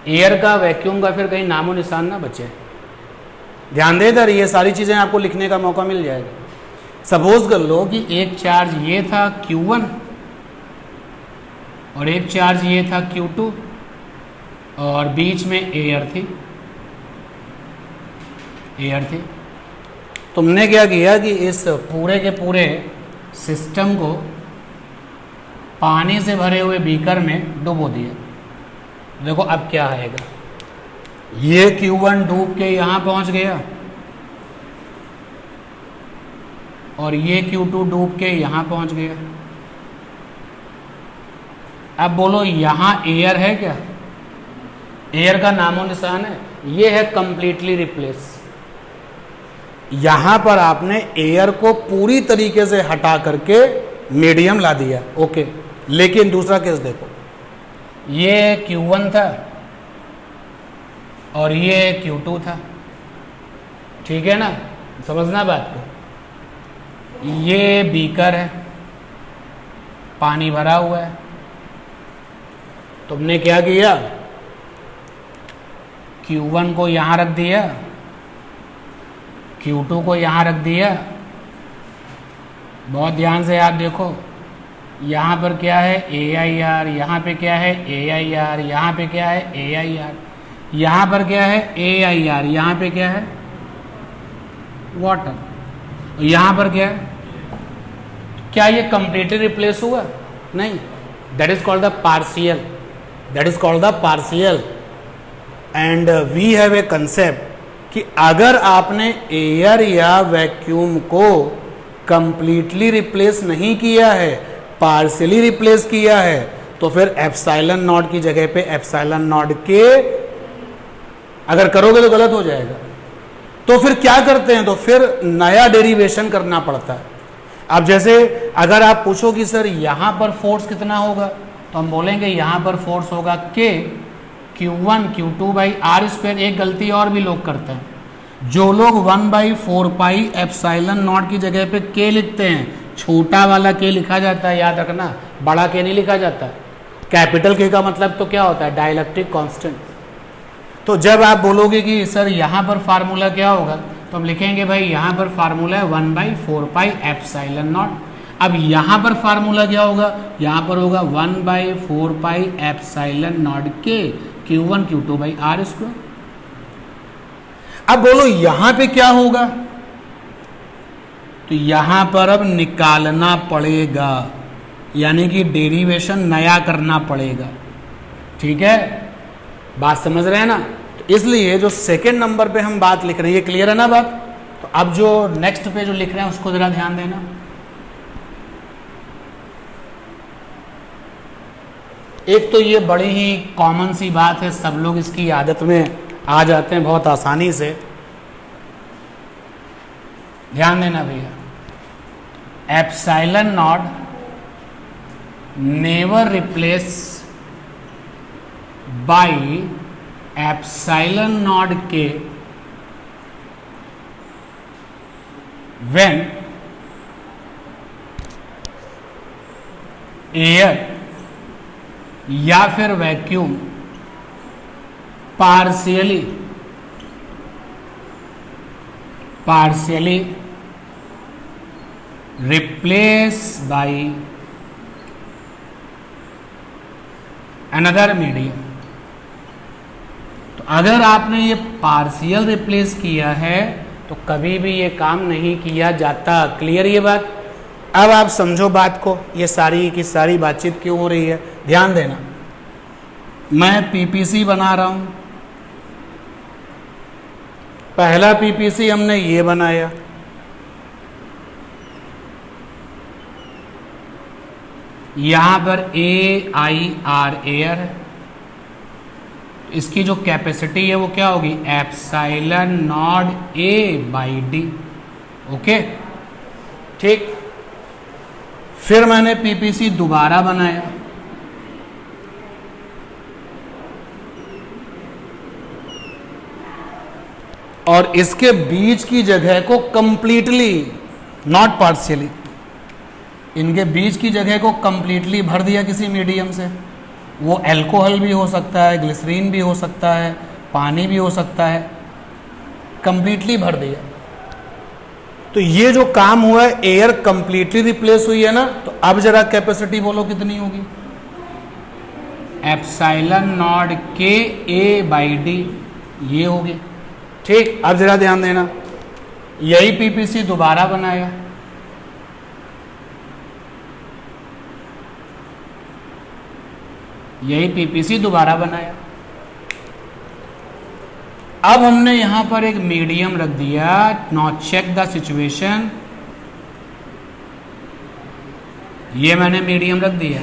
एयर का वैक्यूम का फिर कहीं नामो निशान ना बचे। ध्यान दे इधर, ये सारी चीज़ें आपको लिखने का मौका मिल जाएगा। सपोज कर लो कि एक चार्ज ये था Q1 और एक चार्ज ये था Q2 और बीच में एयर थी। तुमने क्या किया कि इस पूरे के पूरे सिस्टम को पानी से भरे हुए बीकर में डुबो दिया। देखो अब क्या आएगा, ये Q1 डूब के यहाँ पहुँच गया और ये Q2 डूब के यहाँ पहुँच गया। अब बोलो यहाँ एयर है क्या? एयर का नामो निशान है? ये है कंप्लीटली रिप्लेस। यहाँ पर आपने एयर को पूरी तरीके से हटा करके मीडियम ला दिया, ओके। लेकिन दूसरा केस देखो, ये Q1 था और ये Q2 था, ठीक है ना? समझना बात को। ये बीकर है, पानी भरा हुआ है। तुमने क्या किया, Q1 को यहाँ रख दिया, Q2 को यहाँ रख दिया। बहुत ध्यान से आप देखो, यहाँ पर क्या है ए आई आर, यहाँ पे क्या है ए आई आर, यहाँ पे क्या है ए आई आर, यहाँ पर क्या है ए आई आर, यहाँ पे क्या है वाटर, यहाँ पर क्या है, क्या ये कंप्लीटली रिप्लेस हुआ? नहीं, that is called the partial, that is called the partial. And we have a concept कि अगर आपने एयर या वैक्यूम को कंप्लीटली रिप्लेस नहीं किया है, पार्शियली रिप्लेस किया है, तो फिर एप्सिलॉन नॉट की जगह पे एप्सिलॉन नॉट के अगर करोगे तो गलत हो जाएगा। तो फिर क्या करते हैं? तो फिर नया डेरिवेशन करना पड़ता है। अब जैसे अगर आप पूछो कि सर यहां पर फोर्स कितना होगा, तो हम बोलेंगे यहां पर फोर्स होगा K Q1 Q2 by R square. एक गलती और भी लोग करते हैं, जो लोग 1/4 पाई एप्सिलॉन नॉट की जगह पे K लिखते हैं, छोटा वाला K लिखा जाता है, याद रखना, बड़ा K नहीं लिखा जाता। कैपिटल K का मतलब तो क्या होता है? Dielectric constant. तो जब आप बोलोगे कि सर यहाँ पर फार्मूला क्या होगा, तो हम लिखेंगे भाई यहाँ पर फार्मूला है 1/4 पाई एप्सिलॉन नॉट। अब यहाँ पर फार्मूला क्या होगा? यहाँ पर होगा 1/4 pi epsilon naught K Q1 Q2 by R square. अब बोलो यहाँ पे क्या होगा? तो यहाँ पर अब निकालना पड़ेगा, यानी कि डेरिवेशन नया करना पड़ेगा। ठीक है, बात समझ रहे हैं ना? तो इसलिए जो सेकंड नंबर पे हम बात लिख रहे हैं, ये क्लियर है ना बात? तो अब जो नेक्स्ट पे जो लिख रहे हैं उसको जरा ध्यान देना। एक तो ये बड़ी ही कॉमन सी बात है, सब लोग इसकी आदत में आ जाते हैं बहुत आसानी से। ध्यान देना भैया, epsilon not never replace by epsilon naught K when air या फिर vacuum partially replace by another medium। तो अगर आपने ये पार्शियल रिप्लेस किया है तो कभी भी ये काम नहीं किया जाता। क्लियर ये बात? अब आप समझो बात को, ये सारी की सारी बातचीत क्यों हो रही है, ध्यान देना। मैं पीपीसी बना रहा हूं, पहला पीपीसी हमने ये बनाया, यहां पर AIR एयर है, इसकी जो कैपेसिटी है वो क्या होगी? Epsilon not A/D। ओके, ठीक। फिर मैंने पीपीसी दोबारा बनाया, और इसके बीच की जगह को कंप्लीटली, नॉट पार्शियली, इनके बीच की जगह को कंप्लीटली भर दिया किसी मीडियम से। वो अल्कोहल भी हो सकता है, ग्लिसरीन भी हो सकता है, पानी भी हो सकता है, कंप्लीटली भर दिया। तो ये जो काम हुआ है, एयर कंप्लीटली रिप्लेस हुई है ना। तो अब जरा कैपेसिटी बोलो कितनी होगी? एप्सिलॉन नॉट K A/D ये होगी। ठीक, अब जरा ध्यान देना, यही पीपीसी दोबारा बनाया, यही पीपीसी दोबारा बनाया। अब हमने यहां पर एक मीडियम रख दिया। नाउ चेक द सिचुएशन, ये मैंने मीडियम रख दिया।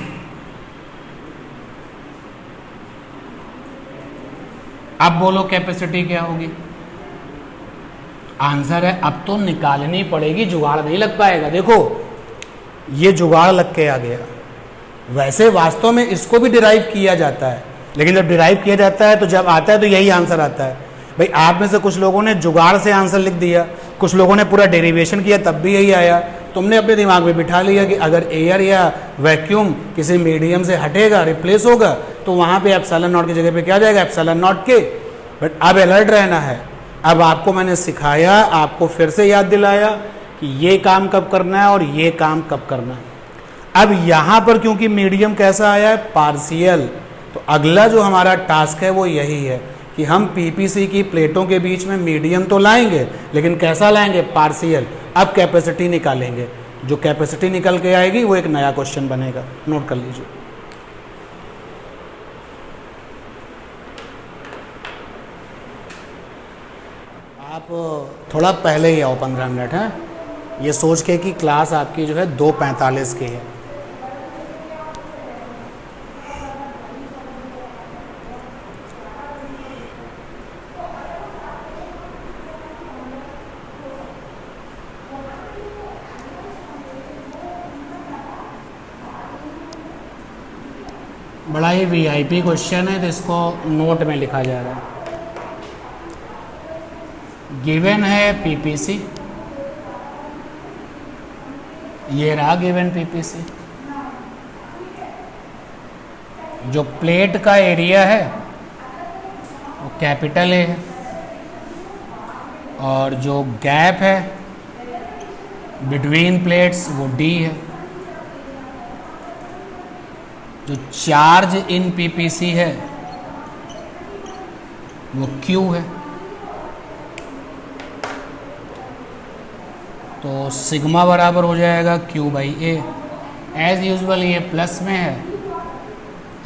अब बोलो कैपेसिटी क्या होगी? आंसर है अब तो निकालनी पड़ेगी, जुगाड़ नहीं लग पाएगा। देखो ये जुगाड़ लग के आ गया। वैसे वास्तव में इसको भी डिराइव किया जाता है, लेकिन जब डिराइव किया जाता है तो जब आता है तो यही आंसर आता है। भाई आप में से कुछ लोगों ने जुगाड़ से आंसर लिख दिया, कुछ लोगों ने पूरा डेरिवेशन किया तब भी यही आया। तुमने अपने दिमाग में बिठा लिया कि अगर एयर या वैक्यूम किसी मीडियम से हटेगा, रिप्लेस होगा, तो वहाँ पे एप्सिलॉन नॉट की जगह पे क्या जाएगा? Epsilon naught K। बट अब अलर्ट रहना है। अब आपको मैंने सिखाया, आपको फिर से याद दिलाया कि ये काम कब करना है और ये काम कब करना है। अब यहां पर क्योंकि मीडियम कैसा आया है, पार्शियल, तो अगला जो हमारा टास्क है वो यही है कि हम पीपीसी की प्लेटों के बीच में मीडियम तो लाएंगे, लेकिन कैसा लाएंगे, पार्शियल। अब कैपेसिटी निकालेंगे, जो कैपेसिटी निकल के आएगी वो एक नया क्वेश्चन बनेगा, नोट कर लीजिए। आप थोड़ा पहले ही आओ, 15 मिनट है, ये सोच के कि क्लास आपकी जो है 2:45 की है। बड़ा ही वीआईपी क्वेश्चन है, तो इसको नोट में लिखा जा रहा है। गिवन है पीपीसी, ये रहा गिवन पीपीसी। जो प्लेट का एरिया है वो कैपिटल ए है, और जो गैप है बिटवीन प्लेट्स वो डी है। जो चार्ज इन पीपीसी है वो क्यू है। तो सिग्मा बराबर हो जाएगा Q by A. As usual ये प्लस में है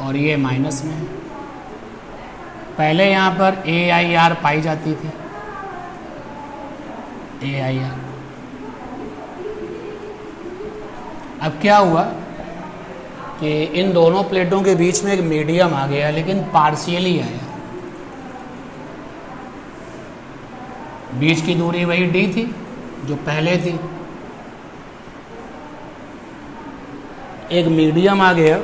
और ये माइनस में है। पहले यहाँ पर ए आई आर पाई जाती थी, ए आई आर। अब क्या हुआ कि इन दोनों प्लेटों के बीच में एक मीडियम आ गया, लेकिन पार्शियली आया। बीच की दूरी वही डी थी जो पहले थी, एक मीडियम आ गया,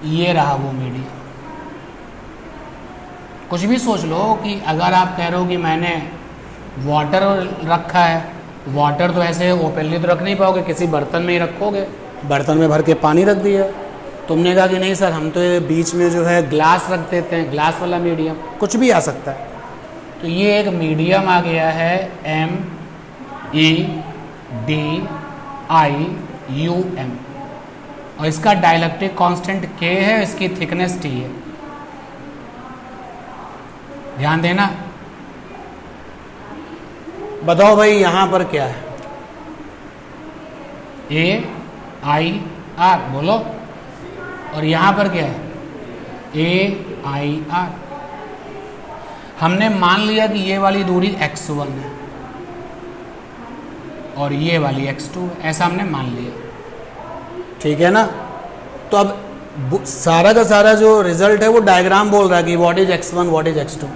ये रहा वो मीडियम। कुछ भी सोच लो कि अगर आप कह रहे हो कि मैंने वाटर रखा है, वाटर तो ऐसे ओपनली तो रख नहीं पाओगे, किसी बर्तन में ही रखोगे, बर्तन में भर के पानी रख दिया। तुमने कहा कि नहीं सर हम तो ये बीच में जो है ग्लास रख देते हैं, ग्लास वाला मीडियम, कुछ भी आ सकता है। तो ये एक मीडियम आ गया है M E D I U M, और इसका डाइलेक्ट्रिक कांस्टेंट के है, इसकी थिकनेस टी है। ध्यान देना। बताओ भाई यहां पर क्या है, ए आई आर बोलो, और यहां पर क्या है, ए आई आर। हमने मान लिया कि ये वाली दूरी x1 है और ये वाली x2 है, ऐसा हमने मान लिया, ठीक है ना। तो अब सारा का सारा जो रिजल्ट है वो डायग्राम बोल रहा है कि what is x1 what is x2।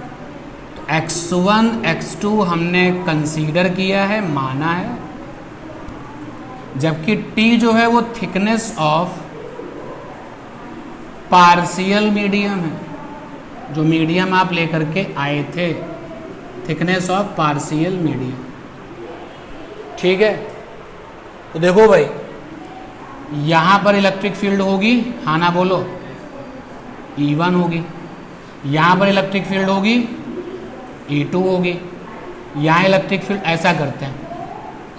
तो x1 x2 हमने कंसीडर किया है, माना है, जबकि t जो है वो थिकनेस ऑफ पार्शियल मीडियम है, जो मीडियम आप लेकर के आए थे, थिकनेस ऑफ पार्शियल मीडियम, ठीक है। तो देखो भाई यहां पर इलेक्ट्रिक फील्ड होगी, हाँ ना बोलो, E1 होगी। यहां पर इलेक्ट्रिक फील्ड होगी, E2 होगी। यहां इलेक्ट्रिक फील्ड, ऐसा करते हैं,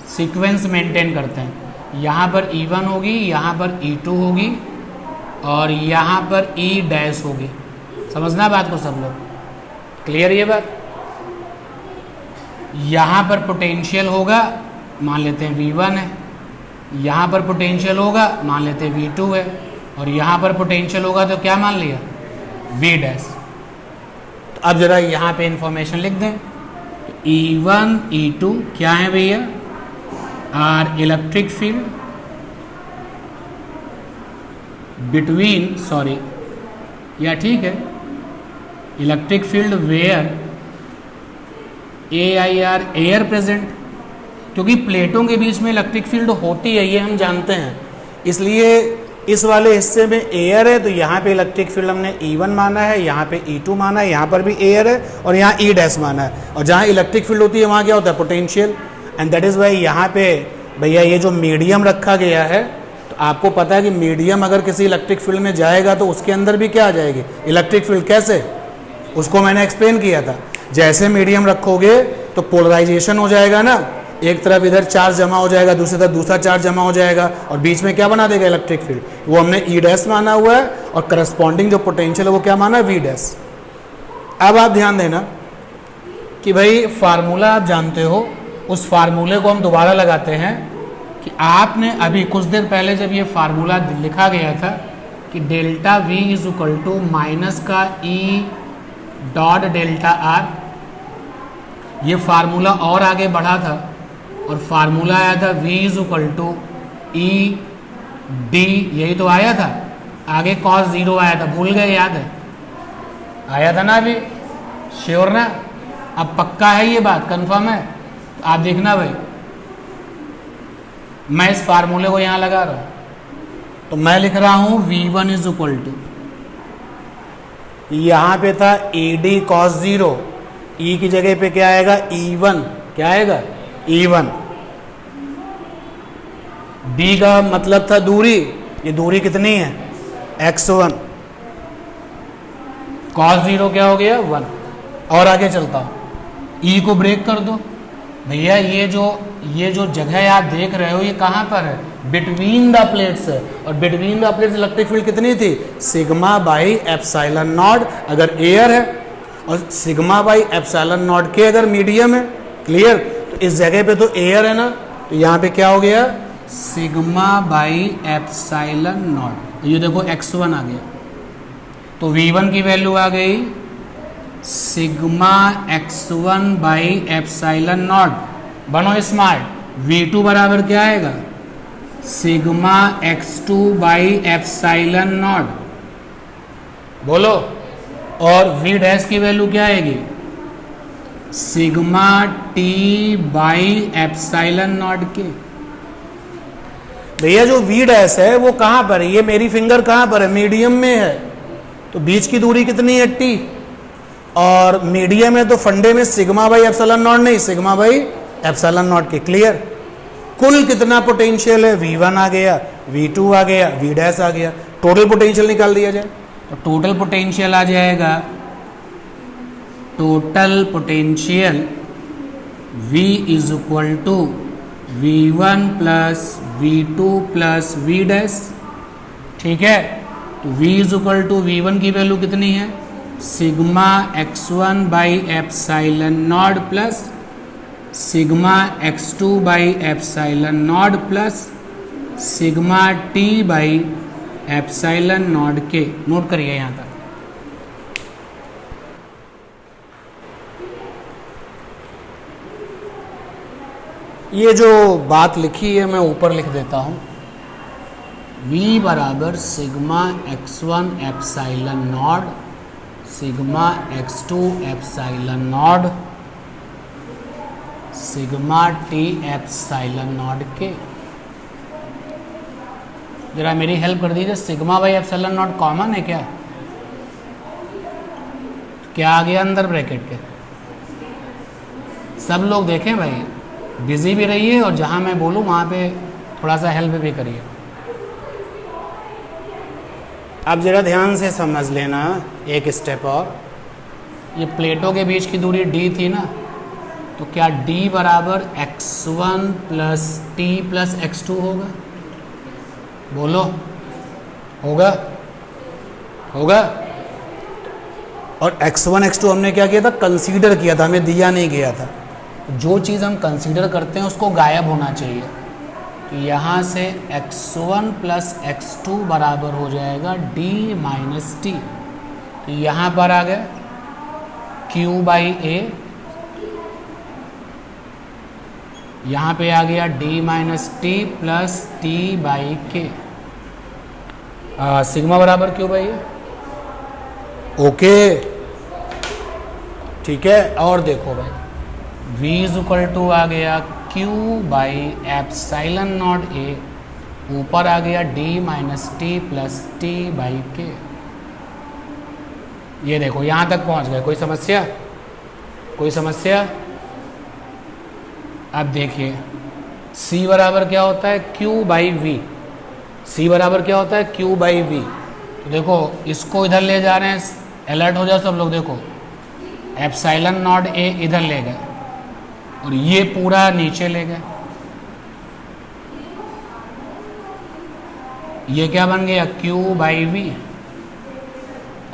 सीक्वेंस मेंटेन करते हैं। यहां पर E1 होगी, यहां पर E2 होगी, और यहां पर E डैश होगी। समझना बात को सब लोग, क्लियर ये बात। यहां पर पोटेंशियल होगा, मान लेते हैं V1 है, यहां पर पोटेंशियल होगा, मान लेते हैं V2 है, और यहां पर पोटेंशियल होगा तो क्या मान लिया, V डैश। तो अब जरा यहां पे इंफॉर्मेशन लिख दें, E1 E2 क्या है भैया, are electric field between, sorry या ठीक है, electric field where A I R air present, क्योंकि प्लेटों के बीच में इलेक्ट्रिक फील्ड होती है, ये हम जानते हैं, इसलिए इस वाले हिस्से में एयर है, तो यहाँ पे इलेक्ट्रिक फील्ड हमने E1 माना है, यहाँ पे E2 माना है, यहाँ पर भी एयर है, और यहाँ E डैश माना है। और जहाँ इलेक्ट्रिक फील्ड होती है वहाँ क्या होता है, potential. And that is why यहाँ पे भैया ये जो मीडियम रखा गया है, तो आपको पता है कि मीडियम अगर किसी इलेक्ट्रिक फील्ड में जाएगा तो उसके अंदर भी क्या आ जाएगी, इलेक्ट्रिक फील्ड। कैसे, उसको मैंने एक्सप्लेन किया था, जैसे मीडियम रखोगे तो पोलराइजेशन हो जाएगा ना, एक तरफ इधर चार्ज जमा हो जाएगा, दूसरी तरफ दूसरा चार्ज जमा हो जाएगा, और बीच में क्या बना देगा इलेक्ट्रिक फील्ड। वो हमने ई डैश माना हुआ है, और करस्पॉन्डिंग जो पोटेंशियल है वो क्या माना है, वी डैश। अब आप ध्यान देना कि भाई फार्मूला आप जानते हो, उस फार्मूले को हम दोबारा लगाते हैं कि आपने अभी कुछ देर पहले जब ये फार्मूला लिखा गया था कि delta V is equal to minus का ई डॉट डेल्टा आर, ये फार्मूला और आगे बढ़ा था और फार्मूला आया था v is equal to E D, यही तो आया था, आगे cos 0 आया था, भूल गए, याद है, आया था ना अभी, श्योर ना, अब पक्का है ये बात, कंफर्म है, तो आप देखना भाई, मैं इस फार्मूले को यहां लगा रहा हूं, तो मैं लिख रहा हूं v1 इज इक्वल टू, यहां पे था ए डी cos 0, ई की जगह पे क्या आएगा, E1, क्या आएगा, E1। डी का मतलब था दूरी, ये दूरी कितनी है, x1, cos 0 क्या हो गया, 1। और आगे चलता हूं, ई को ब्रेक कर दो भैया, ये जो जगह आप देख रहे हो ये कहां पर है, बिटवीन द प्लेट्स है, और between the plates electric field कितनी थी, सिग्मा बाई एप्सिलॉन नॉट अगर एयर है, और सिग्मा बाई एप्सिलॉन नॉट के अगर मीडियम है, क्लियर, तो इस जगह पे तो एयर है ना, तो यहाँ पे क्या हो गया, सिग्मा बाई एप्सिलॉन नॉट, ये देखो x1 आ गया, तो v1 की वैल्यू आ गई sigma x1 by epsilon not, बनो स्मार्ट, v2 बराबर क्या आएगा, sigma x2 by epsilon not, बोलो, और v डैश की वैल्यू क्या आएगी, sigma t by epsilon not के। भैया जो v डैश है वो कहां पर है, ये मेरी फिंगर कहां पर है, मीडियम में है, तो बीच की दूरी कितनी है t, और मीडियम है तो फंडे में सिग्मा बाई एप्सिलॉन नॉट नहीं, सिग्मा बाई एप्सिलॉन नॉट के, क्लियर। कुल कितना पोटेंशियल है, v1 आ गया, v2 आ गया, v डैश आ गया, टोटल पोटेंशियल निकाल दिया जाए, तो टोटल पोटेंशियल आ जाएगा, total potential v is equal to v1 plus v2 plus v dash, ठीक है, तो v is equal to v1 की वैल्यू कितनी है, sigma x1 by epsilon not plus sigma x2 by epsilon not plus sigma t by epsilon not के। Note करिए यहां तक। ये जो बात लिखी है मैं ऊपर लिख देता हूं, v बराबर sigma x1 epsilon not sigma x2 epsilon not sigma t epsilon not के। जरा मेरी हेल्प कर दीजिए, sigma by epsilon not common है क्या, क्या आ गया अंदर ब्रैकेट के, सब लोग देखें भाई, बिजी भी रहिए और जहां मैं बोलूं वहां पे थोड़ा सा हेल्प भी करिए। अब जरा ध्यान से समझ लेना एक स्टेप और, ये प्लेटों के बीच की दूरी d थी ना, तो क्या d बराबर x1 plus t plus x2 होगा, बोलो, होगा, होगा। और x1 x2 हमने क्या किया था, कंसीडर किया था, हमें दिया नहीं गया था। जो चीज़ हम कंसीडर करते हैं उसको गायब होना चाहिए, तो यहाँ से x1 प्लस x2 बराबर हो जाएगा d माइनस टी, तो यहाँ पर आ गया q बाई ए, यहाँ पे आ गया d minus T plus t by के, सिग्मा बराबर q बाई ए, ओके, ठीक है। और देखो भाई v इज इक्वल टू आ गया q बाई एप्सिलॉन नॉट ए, ऊपर आ गया d minus T plus T by के। ये देखो यहाँ तक पहुँच गए, कोई समस्या, कोई समस्या। अब देखिए c बराबर क्या होता है, q बाई वी, c बराबर क्या होता है, q बाई वी। तो देखो इसको इधर ले जा रहे हैं, अलर्ट हो जाओ सब लोग, देखो एप्सिलॉन नॉट ए इधर ले गए, और ये पूरा नीचे ले गए, ये क्या बन गया Q बाई वी,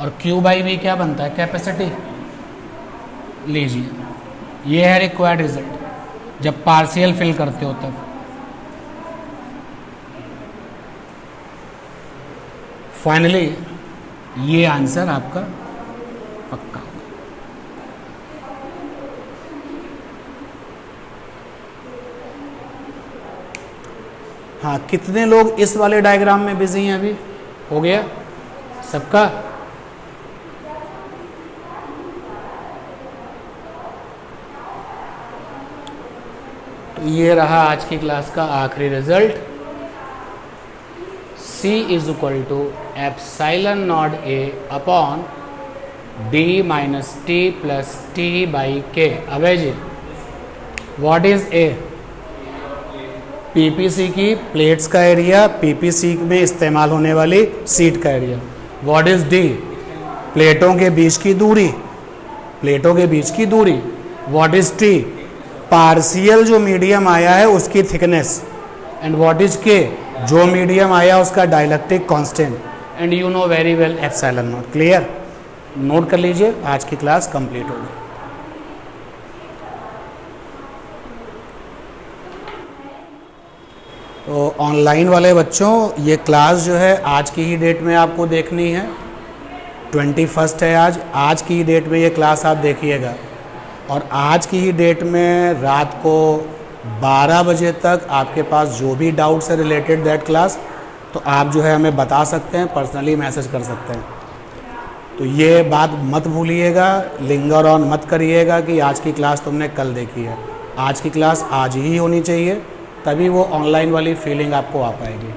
और Q बाई वी क्या बनता है कैपेसिटी। लीजिए ये है रिक्वायर्ड रिजल्ट जब पार्शियल फिल करते हो तब। फाइनली ये आंसर आपका पक्का होगा। हाँ, कितने लोग इस वाले डायग्राम में बिजी हैं अभी? हो गया सबका? तो ये रहा आज की क्लास का आखिरी result. C is equal to epsilon naught A upon D minus T plus T by K। Abhay ji, what is A? PPC की प्लेट्स का एरिया, पीपीसी में इस्तेमाल होने वाली सीट का एरिया। What is D? प्लेटों के बीच की दूरी, प्लेटों के बीच की दूरी। What is T? पार्शियल जो मीडियम आया है उसकी थिकनेस। एंड व्हाट इज के? जो मीडियम आया उसका dielectric constant. And you know very well epsilon not. Clear? Note कर लीजिए, आज की क्लास कंप्लीट हो गई। तो ऑनलाइन वाले बच्चों, ये क्लास जो है आज की ही डेट में आपको देखनी है। 21 है आज की ही डेट में ये क्लास आप देखिएगा। और आज की ही डेट में रात को 12 बजे तक आपके पास जो भी डाउट्स है रिलेटेड दैट क्लास, तो आप जो है हमें बता सकते हैं, पर्सनली मैसेज कर सकते हैं। तो ये बात मत भूलिएगा, लिंगर ऑन मत करिएगा कि आज की क्लास तुमने कल देखी है। आज की क्लास आज ही होनी चाहिए, तभी वो ऑनलाइन वाली फीलिंग आपको आ पाएगी।